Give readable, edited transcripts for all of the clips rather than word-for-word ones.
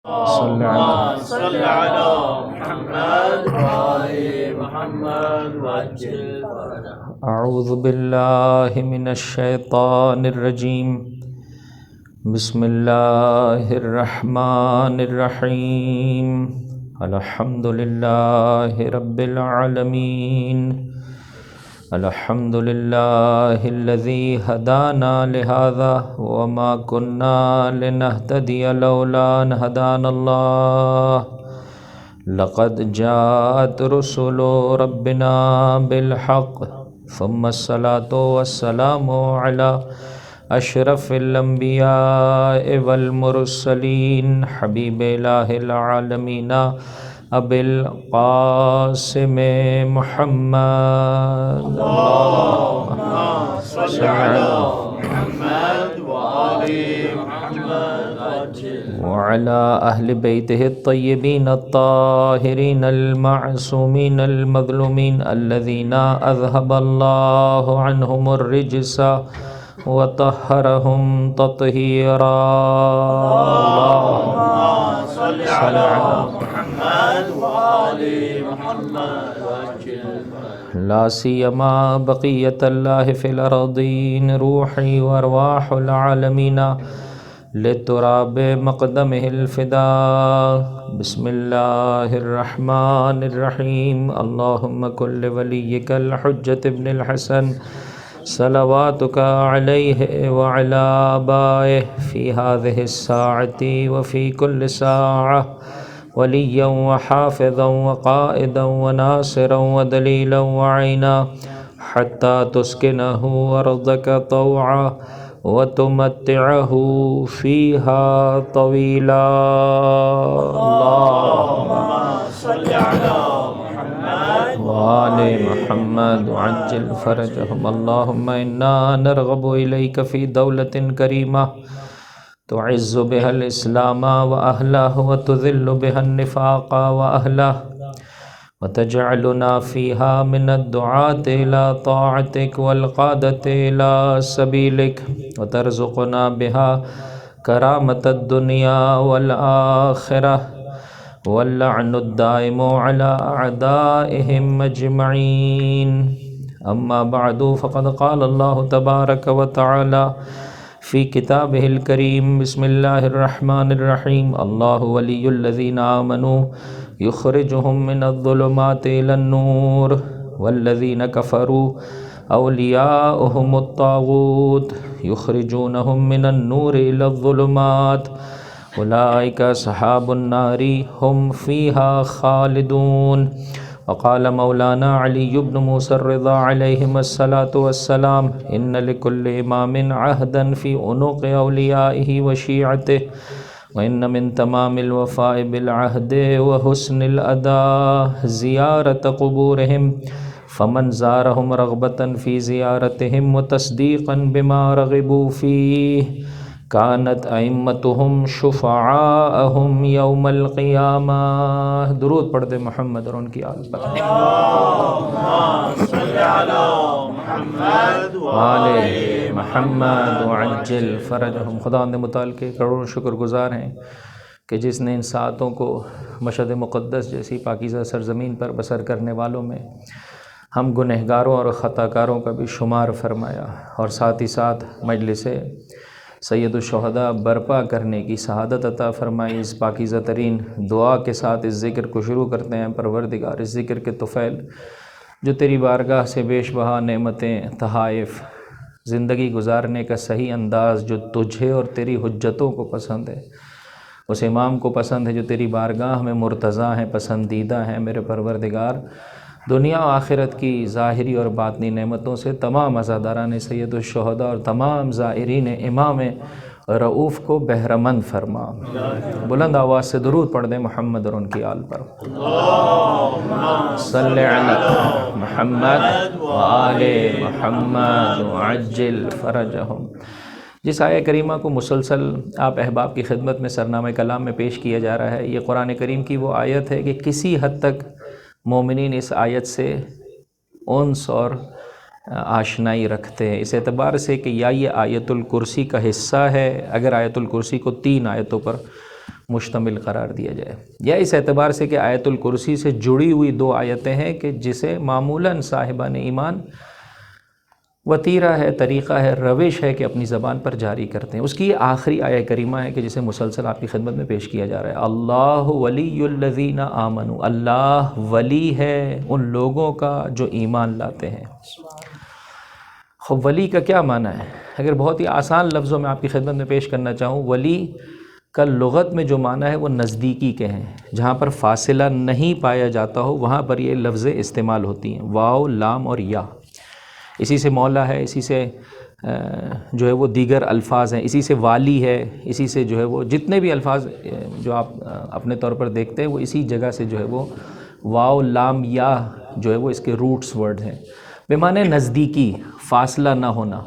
صلی اللہ صل على محمد وآل محمد وعجل فرجهم. اعوذ باللہ من الشیطان الرجیم بسم اللہ الرحمن الرحیم الحمد للہ رب العالمین الحمد للہ الذی ہدانا لہذا وما کننا لنہتدی لولا ان ہدانا اللہ لقد جاءت رسل ربنا بالحق ثم الصلاة والسلام على اشرف الانبیاء والمرسلین حبیب الہ العالمین ابی القاسم محمد اللهم صل على محمد وآل محمد وعجل وعلى أهل بيته الطيبين الطاهرين المعصومين المظلومين الذين أذهب الله عنهم الرجس وطهرهم تطهيرا اللهم صل على محمد وآل محمد وعجل فرجهم. لا سيما بقية الله في الأرضين روحي وأرواح العالمين لتراب مقدمه الفداء بسم الله الرحمن الرحيم اللهم كن لوليك الحجة ابن الحسن صلواتك عليه وعلى آبائه في هذه الساعة وفي كل ساعة وليا وحافظا وقائدا وناصرا ودليلا وعينا حتى تسكنه أرضك طوعا وتمتعه فيها طويلا اللهم صل على محمد وآل محمد وعجل فرجهم اللهم إنا نرغب إليك في دولة كريمة تعز بها الإسلام وأهله وتذل بها النفاق وأهله وتجعلنا فيها من الدعاة إلى طاعتك والقادة إلى سبيلك وترزقنا بها كرامة الدنيا والآخرة واللعن الدائم على أعدائهم أجمعين أما بعد فقد قال الله تبارك وتعالى في كتابه الكريم بسم الله الرحمن الرحيم الله ولي الذين آمنوا يخرجهم من الظلمات إلى النور والذين كفروا أولياؤهم الطاغوت يخرجونهم من النور إلى الظلمات أولئك أصحاب النار هم فيها خالدون وقال مولانا علي بن موسى الرضا عليهما الصلاة والسلام إن لكل إمام عهدا في عنق أوليائه وشيعته وإن من تمام الوفاء بالعهد وحسن الأداء زيارة قبورهم فمن زارهم رغبة في زيارتهم وتصديقا بما رغبوا فيه كانت أئمتهم شفعاءهم يوم القيامة درود پڑھ دے محمد اور ان کی آل پر اللهم صل على محمد آل محمد وعجل فرجهم خدا اندے متعلق کروڑوں شکر گزار ہیں کہ جس نے ان ساعتوں کو مشہد مقدس جیسی پاکیزہ سرزمین پر بسر کرنے والوں میں ہم گنہگاروں اور خطا کاروں کا بھی شمار فرمایا اور ساتھ ہی ساتھ مجلس سید الشہداء برپا کرنے کی سعادت عطا فرمائی۔ اس پاکیزہ ترین دعا کے ساتھ اس ذکر کو شروع کرتے ہیں۔ پروردگار اس ذکر کے طفیل جو تیری بارگاہ سے بیش بہا نعمتیں تحائف زندگی گزارنے کا صحیح انداز جو تجھے اور تیری حجتوں کو پسند ہے، اس امام کو پسند ہے جو تیری بارگاہ میں مرتضیٰ ہیں، پسندیدہ ہیں۔ میرے پروردگار دنیا و آخرت کی ظاہری اور باطنی نعمتوں سے تمام عزاداران سید الشہداء اور تمام زائرین امام رؤوف کو بہرمند فرما۔ بلند آواز سے درود پڑھ دیں محمد اور ان کی آل پر۔ صلی علی محمد وآل محمد وعجل فرجہم۔ جس آیہ کریمہ کو مسلسل آپ احباب کی خدمت میں سرنامہ کلام میں پیش کیا جا رہا ہے، یہ قرآن کریم کی وہ آیت ہے کہ کسی حد تک مومنین اس آیت سے انس اور آشنائی رکھتے ہیں، اس اعتبار سے کہ یا یہ آیت الکرسی کا حصہ ہے، اگر آیت الکرسی کو 3 آیتوں پر مشتمل قرار دیا جائے، یا اس اعتبار سے کہ آیت الکرسی سے جڑی ہوئی 2 آیتیں ہیں کہ جسے معمولاً صاحبان ایمان وتیرہ ہے، طریقہ ہے، روش ہے کہ اپنی زبان پر جاری کرتے ہیں۔ اس کی آخری آیہ کریمہ ہے کہ جسے مسلسل آپ کی خدمت میں پیش کیا جا رہا ہے، اللہ ولی الذین آمنوا، اللہ ولی ہے ان لوگوں کا جو ایمان لاتے ہیں۔ خب ولی کا کیا معنی ہے؟ اگر بہت ہی آسان لفظوں میں آپ کی خدمت میں پیش کرنا چاہوں، ولی کا لغت میں جو معنی ہے وہ نزدیکی کے ہیں، جہاں پر فاصلہ نہیں پایا جاتا ہو وہاں پر یہ لفظیں استعمال ہوتی ہیں، واو، لام اور یا۔ اسی سے مولا ہے، اسی سے جو ہے وہ دیگر الفاظ ہیں، اسی سے والی ہے، اسی سے جو ہے وہ جتنے بھی الفاظ جو آپ اپنے طور پر دیکھتے ہیں وہ اسی جگہ سے جو ہے وہ واو، لام، یا جو ہے وہ اس کے روٹس ورڈ ہیں، بے معنی نزدیکی، فاصلہ نہ ہونا۔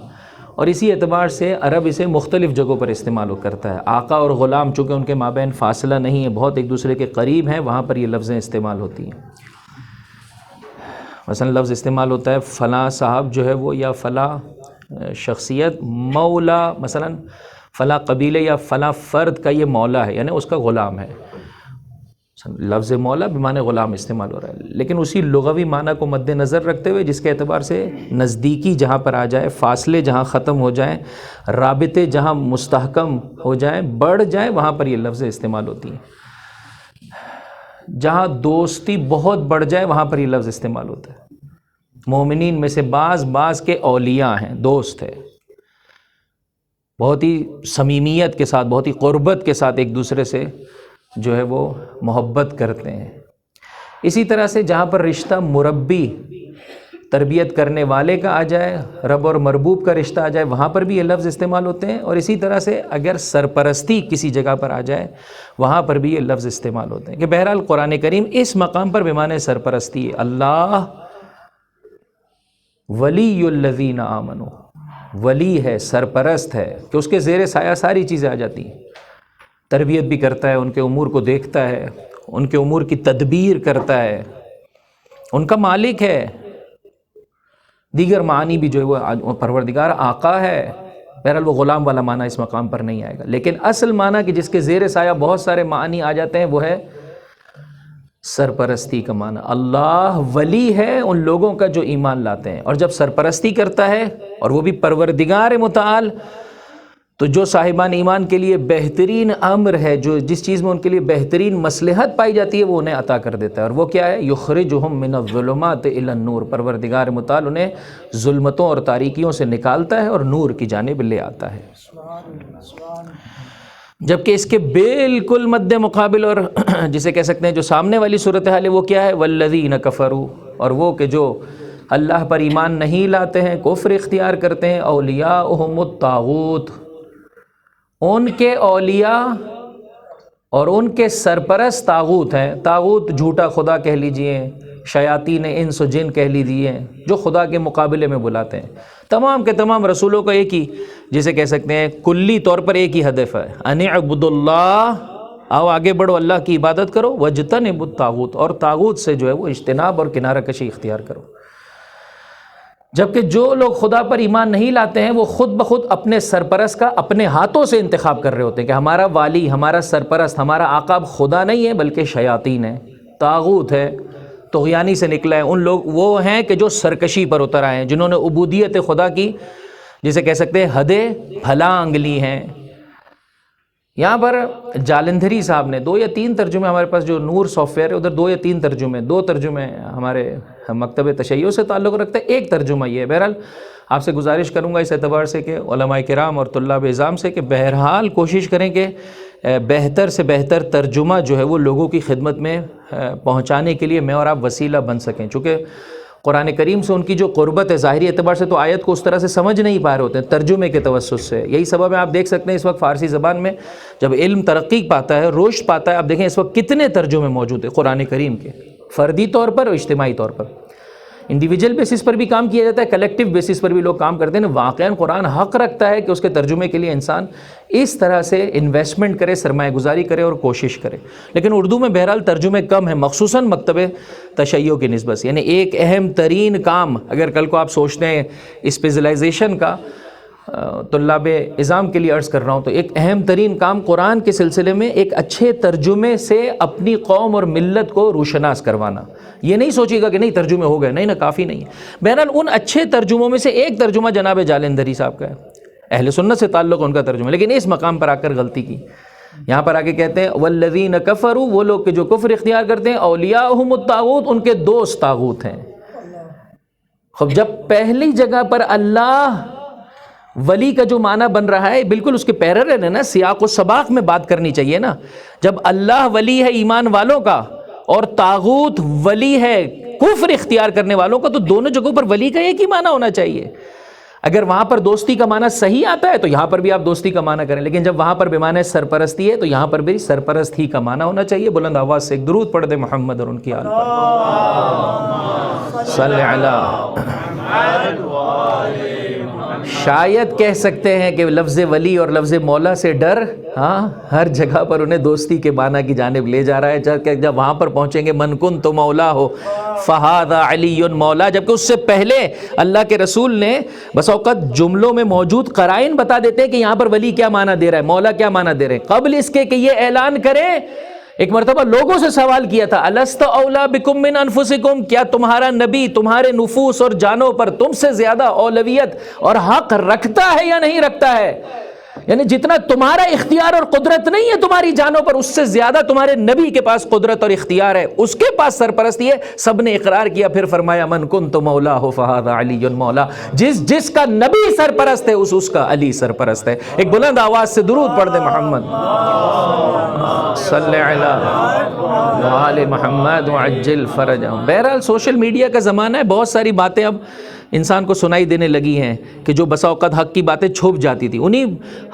اور اسی اعتبار سے عرب اسے مختلف جگہوں پر استعمال کرتا ہے۔ آقا اور غلام چونکہ ان کے مابین فاصلہ نہیں ہے، بہت ایک دوسرے کے قریب ہیں، وہاں پر یہ لفظیں استعمال ہوتی ہیں۔ مثلا لفظ استعمال ہوتا ہے فلاں صاحب جو ہے وہ، یا فلاں شخصیت مولا، مثلا فلاں قبیلے یا فلاں فرد کا یہ مولا ہے، یعنی اس کا غلام ہے۔ لفظ مولا بمعنی غلام استعمال ہو رہا ہے، لیکن اسی لغوی معنی کو مد نظر رکھتے ہوئے جس کے اعتبار سے نزدیکی جہاں پر آ جائے، فاصلے جہاں ختم ہو جائیں، رابطے جہاں مستحکم ہو جائیں، بڑھ جائیں، وہاں پر یہ لفظیں استعمال ہوتی ہیں۔ جہاں دوستی بہت بڑھ جائے وہاں پر یہ لفظ استعمال ہوتا ہے۔ مومنین میں سے بعض کے اولیاء ہیں، دوست ہے، بہت ہی صمیمیت کے ساتھ، بہت ہی قربت کے ساتھ ایک دوسرے سے جو ہے وہ محبت کرتے ہیں۔ اسی طرح سے جہاں پر رشتہ مربی، تربیت کرنے والے کا آ جائے، رب اور مربوب کا رشتہ آ جائے، وہاں پر بھی یہ لفظ استعمال ہوتے ہیں۔ اور اسی طرح سے اگر سرپرستی کسی جگہ پر آ جائے وہاں پر بھی یہ لفظ استعمال ہوتے ہیں، کہ بہرحال قرآن کریم اس مقام پر بمعنی سرپرستی ہے، اللہ ولی الذین آمنوا، ولی ہے، سرپرست ہے، کہ اس کے زیر سایہ ساری چیزیں آ جاتی ہیں، تربیت بھی کرتا ہے، ان کے امور کو دیکھتا ہے، ان کے امور کی تدبیر کرتا ہے، ان کا مالک ہے۔ دیگر معنی بھی جو ہے وہ پروردگار آقا ہے، بہرحال وہ غلام والا معنی اس مقام پر نہیں آئے گا، لیکن اصل معنی کہ جس کے زیر سایہ بہت سارے معنی آ جاتے ہیں وہ ہے سرپرستی کا معنی۔ اللہ ولی ہے ان لوگوں کا جو ایمان لاتے ہیں، اور جب سرپرستی کرتا ہے اور وہ بھی پروردگار متعال، تو جو صاحبان ایمان کے لیے بہترین امر ہے، جو جس چیز میں ان کے لیے بہترین مصلحت پائی جاتی ہے وہ انہیں عطا کر دیتا ہے، اور وہ کیا ہے؟ یخرجہم من الظلمات الی النور، پروردگار متعال انہیں ظلمتوں اور تاریکیوں سے نکالتا ہے اور نور کی جانب لے آتا ہے۔ جبکہ اس کے بالکل مد مقابل اور جسے کہہ سکتے ہیں جو سامنے والی صورتحال ہے وہ کیا ہے؟ والذین کفروا، اور وہ کہ جو اللہ پر ایمان نہیں لاتے ہیں، کفر اختیار کرتے ہیں، اولیاءہم الطاغوت، ان کے اولیاء اور ان کے سرپرست طاغوت ہیں۔ طاغوت جھوٹا خدا کہہ لیجئے، شیاطین انس و جن کہہ لیجئے، جو خدا کے مقابلے میں بلاتے ہیں۔ تمام کے تمام رسولوں کا ایک ہی، جسے کہہ سکتے ہیں کلی طور پر ایک ہی ہدف ہے، ان اعبدوا اللہ، آؤ آگے بڑھو، اللہ کی عبادت کرو، واجتنبوا الطاغوت، اور طاغوت سے جو ہے وہ اجتناب اور کنارہ کشی اختیار کرو۔ جبکہ جو لوگ خدا پر ایمان نہیں لاتے ہیں وہ خود بخود اپنے سرپرست کا اپنے ہاتھوں سے انتخاب کر رہے ہوتے ہیں، کہ ہمارا والی، ہمارا سرپرست، ہمارا آقا خدا نہیں ہے بلکہ شیاطین ہے، طاغوت ہے، طغیانی سے نکلا ہے۔ ان لوگ وہ ہیں کہ جو سرکشی پر اتر آئے ہیں، جنہوں نے عبودیت خدا کی جسے کہہ سکتے ہیں حدیں پھلانگ لی ہیں۔ یہاں پر جالندھری صاحب نے 2 یا 3 ترجمے، ہمارے پاس جو نور سافٹ ویئر ہے ادھر 2 یا 3 ترجمے، 2 ترجمے ہمارے مکتب تشیع سے تعلق رکھتا ہے، ایک ترجمہ یہ ہے۔ بہرحال آپ سے گزارش کروں گا اس اعتبار سے کہ علماء کرام اور طلاب اعظام سے کہ بہرحال کوشش کریں کہ بہتر سے بہتر ترجمہ جو ہے وہ لوگوں کی خدمت میں پہنچانے کے لیے میں اور آپ وسیلہ بن سکیں، چونکہ قرآن کریم سے ان کی جو قربت ہے ظاہری اعتبار سے تو آیت کو اس طرح سے سمجھ نہیں پا رہے ہوتے ہیں ترجمے کے توسط سے۔ یہی سبب ہے آپ دیکھ سکتے ہیں اس وقت فارسی زبان میں جب علم ترقی پاتا ہے، رشد پاتا ہے، آپ دیکھیں اس وقت کتنے ترجمے موجود ہیں قرآن کریم کے، فردی طور پر اور اجتماعی طور پر، انڈیویجول بیسس پر بھی کام کیا جاتا ہے، کلیکٹیو بیسس پر بھی لوگ کام کرتے ہیں۔ واقعاً قرآن حق رکھتا ہے کہ اس کے ترجمے کے لیے انسان اس طرح سے انویسٹمنٹ کرے، سرمایہ گزاری کرے اور کوشش کرے، لیکن اردو میں بہرحال ترجمے کم ہیں، مخصوصاً مکتب تشیع کی نسبت سے۔ یعنی ایک اہم ترین کام اگر کل کو آپ سوچتے ہیں اسپیشلائزیشن کا، طلاب اعزام کے لیے عرض کر رہا ہوں، تو ایک اہم ترین کام قرآن کے سلسلے میں ایک اچھے ترجمے سے اپنی قوم اور ملت کو روشناس کروانا. یہ نہیں سوچیے گا کہ نہیں ترجمے ہو گئے، نہیں نا، کافی نہیں ہے. بہرحال ان اچھے ترجموں میں سے ایک ترجمہ جناب جالندھری صاحب کا ہے، اہل سنت سے تعلق ان کا ترجمہ، لیکن اس مقام پر آ کر غلطی کی. یہاں پر آگے کہتے ہیں والذین کفروا، وہ لوگ کہ جو کفر اختیار کرتے ہیں، اولیاءہم الطاغوت، ان کے دوست طاغوت ہیں. خب جب پہلی جگہ پر اللہ ولی کا جو معنی بن رہا ہے بالکل اس کے پیرالل ہے نا، سیاق و سباق میں بات کرنی چاہیے نا. جب اللہ ولی ہے ایمان والوں کا اور طاغوت ولی ہے کفر اختیار کرنے والوں کا، تو دونوں جگہوں پر ولی کا ایک ہی معنی ہونا چاہیے. اگر وہاں پر دوستی کا معنی صحیح آتا ہے تو یہاں پر بھی آپ دوستی کا معنی کریں، لیکن جب وہاں پر بمعنی سرپرستی ہے تو یہاں پر بھی سرپرست ہی کا معنی ہونا چاہیے. بلند آواز سے ایک درود پڑھ دے محمد اور ان کی آل پر. صلی علی. شاید کہہ سکتے ہیں کہ لفظ ولی اور لفظ مولا سے ڈر ہر جگہ پر انہیں دوستی کے معنی کی جانب لے جا رہا ہے. جب وہاں پر پہنچیں گے من کن تو مولا ہو فہذا علی مولا، جبکہ اس سے پہلے اللہ کے رسول نے بس اوقات جملوں میں موجود قرائن بتا دیتے ہیں کہ یہاں پر ولی کیا معنی دے رہا ہے، مولا کیا معنی دے رہے ہیں. قبل اس کے کہ یہ اعلان کریں، ایک مرتبہ لوگوں سے سوال کیا تھا، الست اولا بکم من انفسکم، کیا تمہارا نبی تمہارے نفوس اور جانوں پر تم سے زیادہ اولویت اور حق رکھتا ہے یا نہیں رکھتا ہے؟ یعنی جتنا تمہارا اختیار اور قدرت نہیں ہے تمہاری جانوں پر، اس سے زیادہ تمہارے نبی کے پاس قدرت اور اختیار ہے، اس کے پاس سرپرستی ہے. سب نے اقرار کیا، پھر فرمایا من کنت مولا ہو فہذا علی مولا، جس کا نبی سرپرست ہے اس کا علی سرپرست ہے. ایک بلند آواز سے درود پڑھ دے محمد صلی علی وآل محمد وعجل فرجہم. بہرحال سوشل میڈیا کا زمانہ ہے، بہت ساری باتیں اب انسان کو سنائی دینے لگی ہیں کہ جو بسا اوقات حق کی باتیں چھپ جاتی تھی، انہی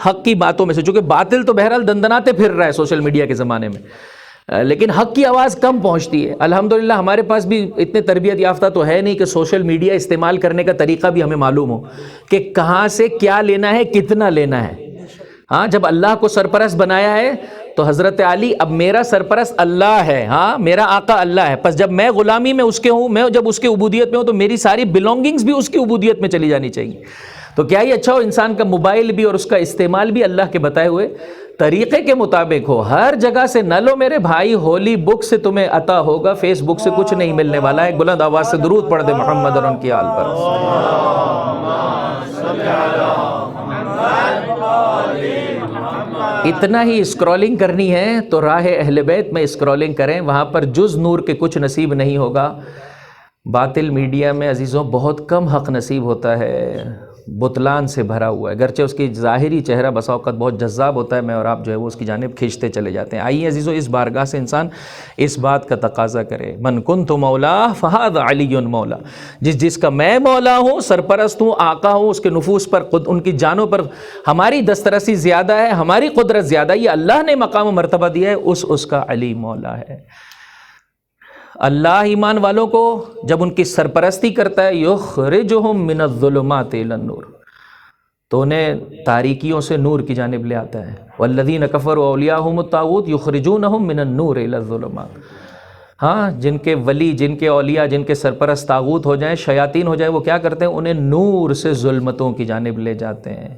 حق کی باتوں میں سے، چونکہ باطل تو بہرحال دندناتے پھر رہا ہے سوشل میڈیا کے زمانے میں، لیکن حق کی آواز کم پہنچتی ہے. الحمدللہ ہمارے پاس بھی اتنے تربیت یافتہ تو ہے نہیں کہ سوشل میڈیا استعمال کرنے کا طریقہ بھی ہمیں معلوم ہو کہ کہاں سے کیا لینا ہے، کتنا لینا ہے. جب اللہ کو سرپرست بنایا ہے تو حضرت علی اب میرا سرپرست اللہ ہے، میرا آقا اللہ ہے، پس جب میں غلامی میں اس کے ہوں، میں جب اس کے عبودیت میں ہوں تو میری ساری بلونگنگز بھی اس کی عبودیت میں چلی جانی چاہیے. تو کیا ہی اچھا ہو انسان کا موبائل بھی اور اس کا استعمال بھی اللہ کے بتائے ہوئے طریقے کے مطابق ہو. ہر جگہ سے نہ لو میرے بھائی، ہولی بک سے تمہیں عطا ہوگا، فیس بک سے کچھ نہیں ملنے والا ہے. ایک بلند آواز سے درود پڑھ دے محمد اور ان کی آل پر. اتنا ہی اسکرولنگ کرنی ہے تو راہ اہل بیت میں اسکرولنگ کریں، وہاں پر جز نور کے کچھ نصیب نہیں ہوگا. باطل میڈیا میں عزیزوں بہت کم حق نصیب ہوتا ہے، بطلان سے بھرا ہوا ہے، گرچہ اس کی ظاہری چہرہ بسا اوقات بہت جذاب ہوتا ہے، میں اور آپ جو ہے وہ اس کی جانب کھینچتے چلے جاتے ہیں. آئیے عزیزوں اس بارگاہ سے انسان اس بات کا تقاضا کرے، من کنت مولا فہذا علی مولا، جس کا میں مولا ہوں، سرپرست ہوں، آقا ہوں، اس کے نفوس پر ان کی جانوں پر ہماری دسترسی زیادہ ہے، ہماری قدرت زیادہ ہے، یہ اللہ نے مقام و مرتبہ دیا ہے، اس کا علی مولا ہے. اللہ ایمان والوں کو جب ان کی سرپرستی کرتا ہے، یخرجہم من الظلمات الی النور، تو انہیں تاریکیوں سے نور کی جانب لے آتا ہے. والذین کفروا اولیاءہم الطاغوت یخرجونہم من النور الی الظلمات. جن کے ولی، جن کے اولیاء، جن کے سرپرست طاغوت ہو جائیں، شیاطین ہو جائیں، وہ کیا کرتے ہیں؟ انہیں نور سے ظلمتوں کی جانب لے جاتے ہیں.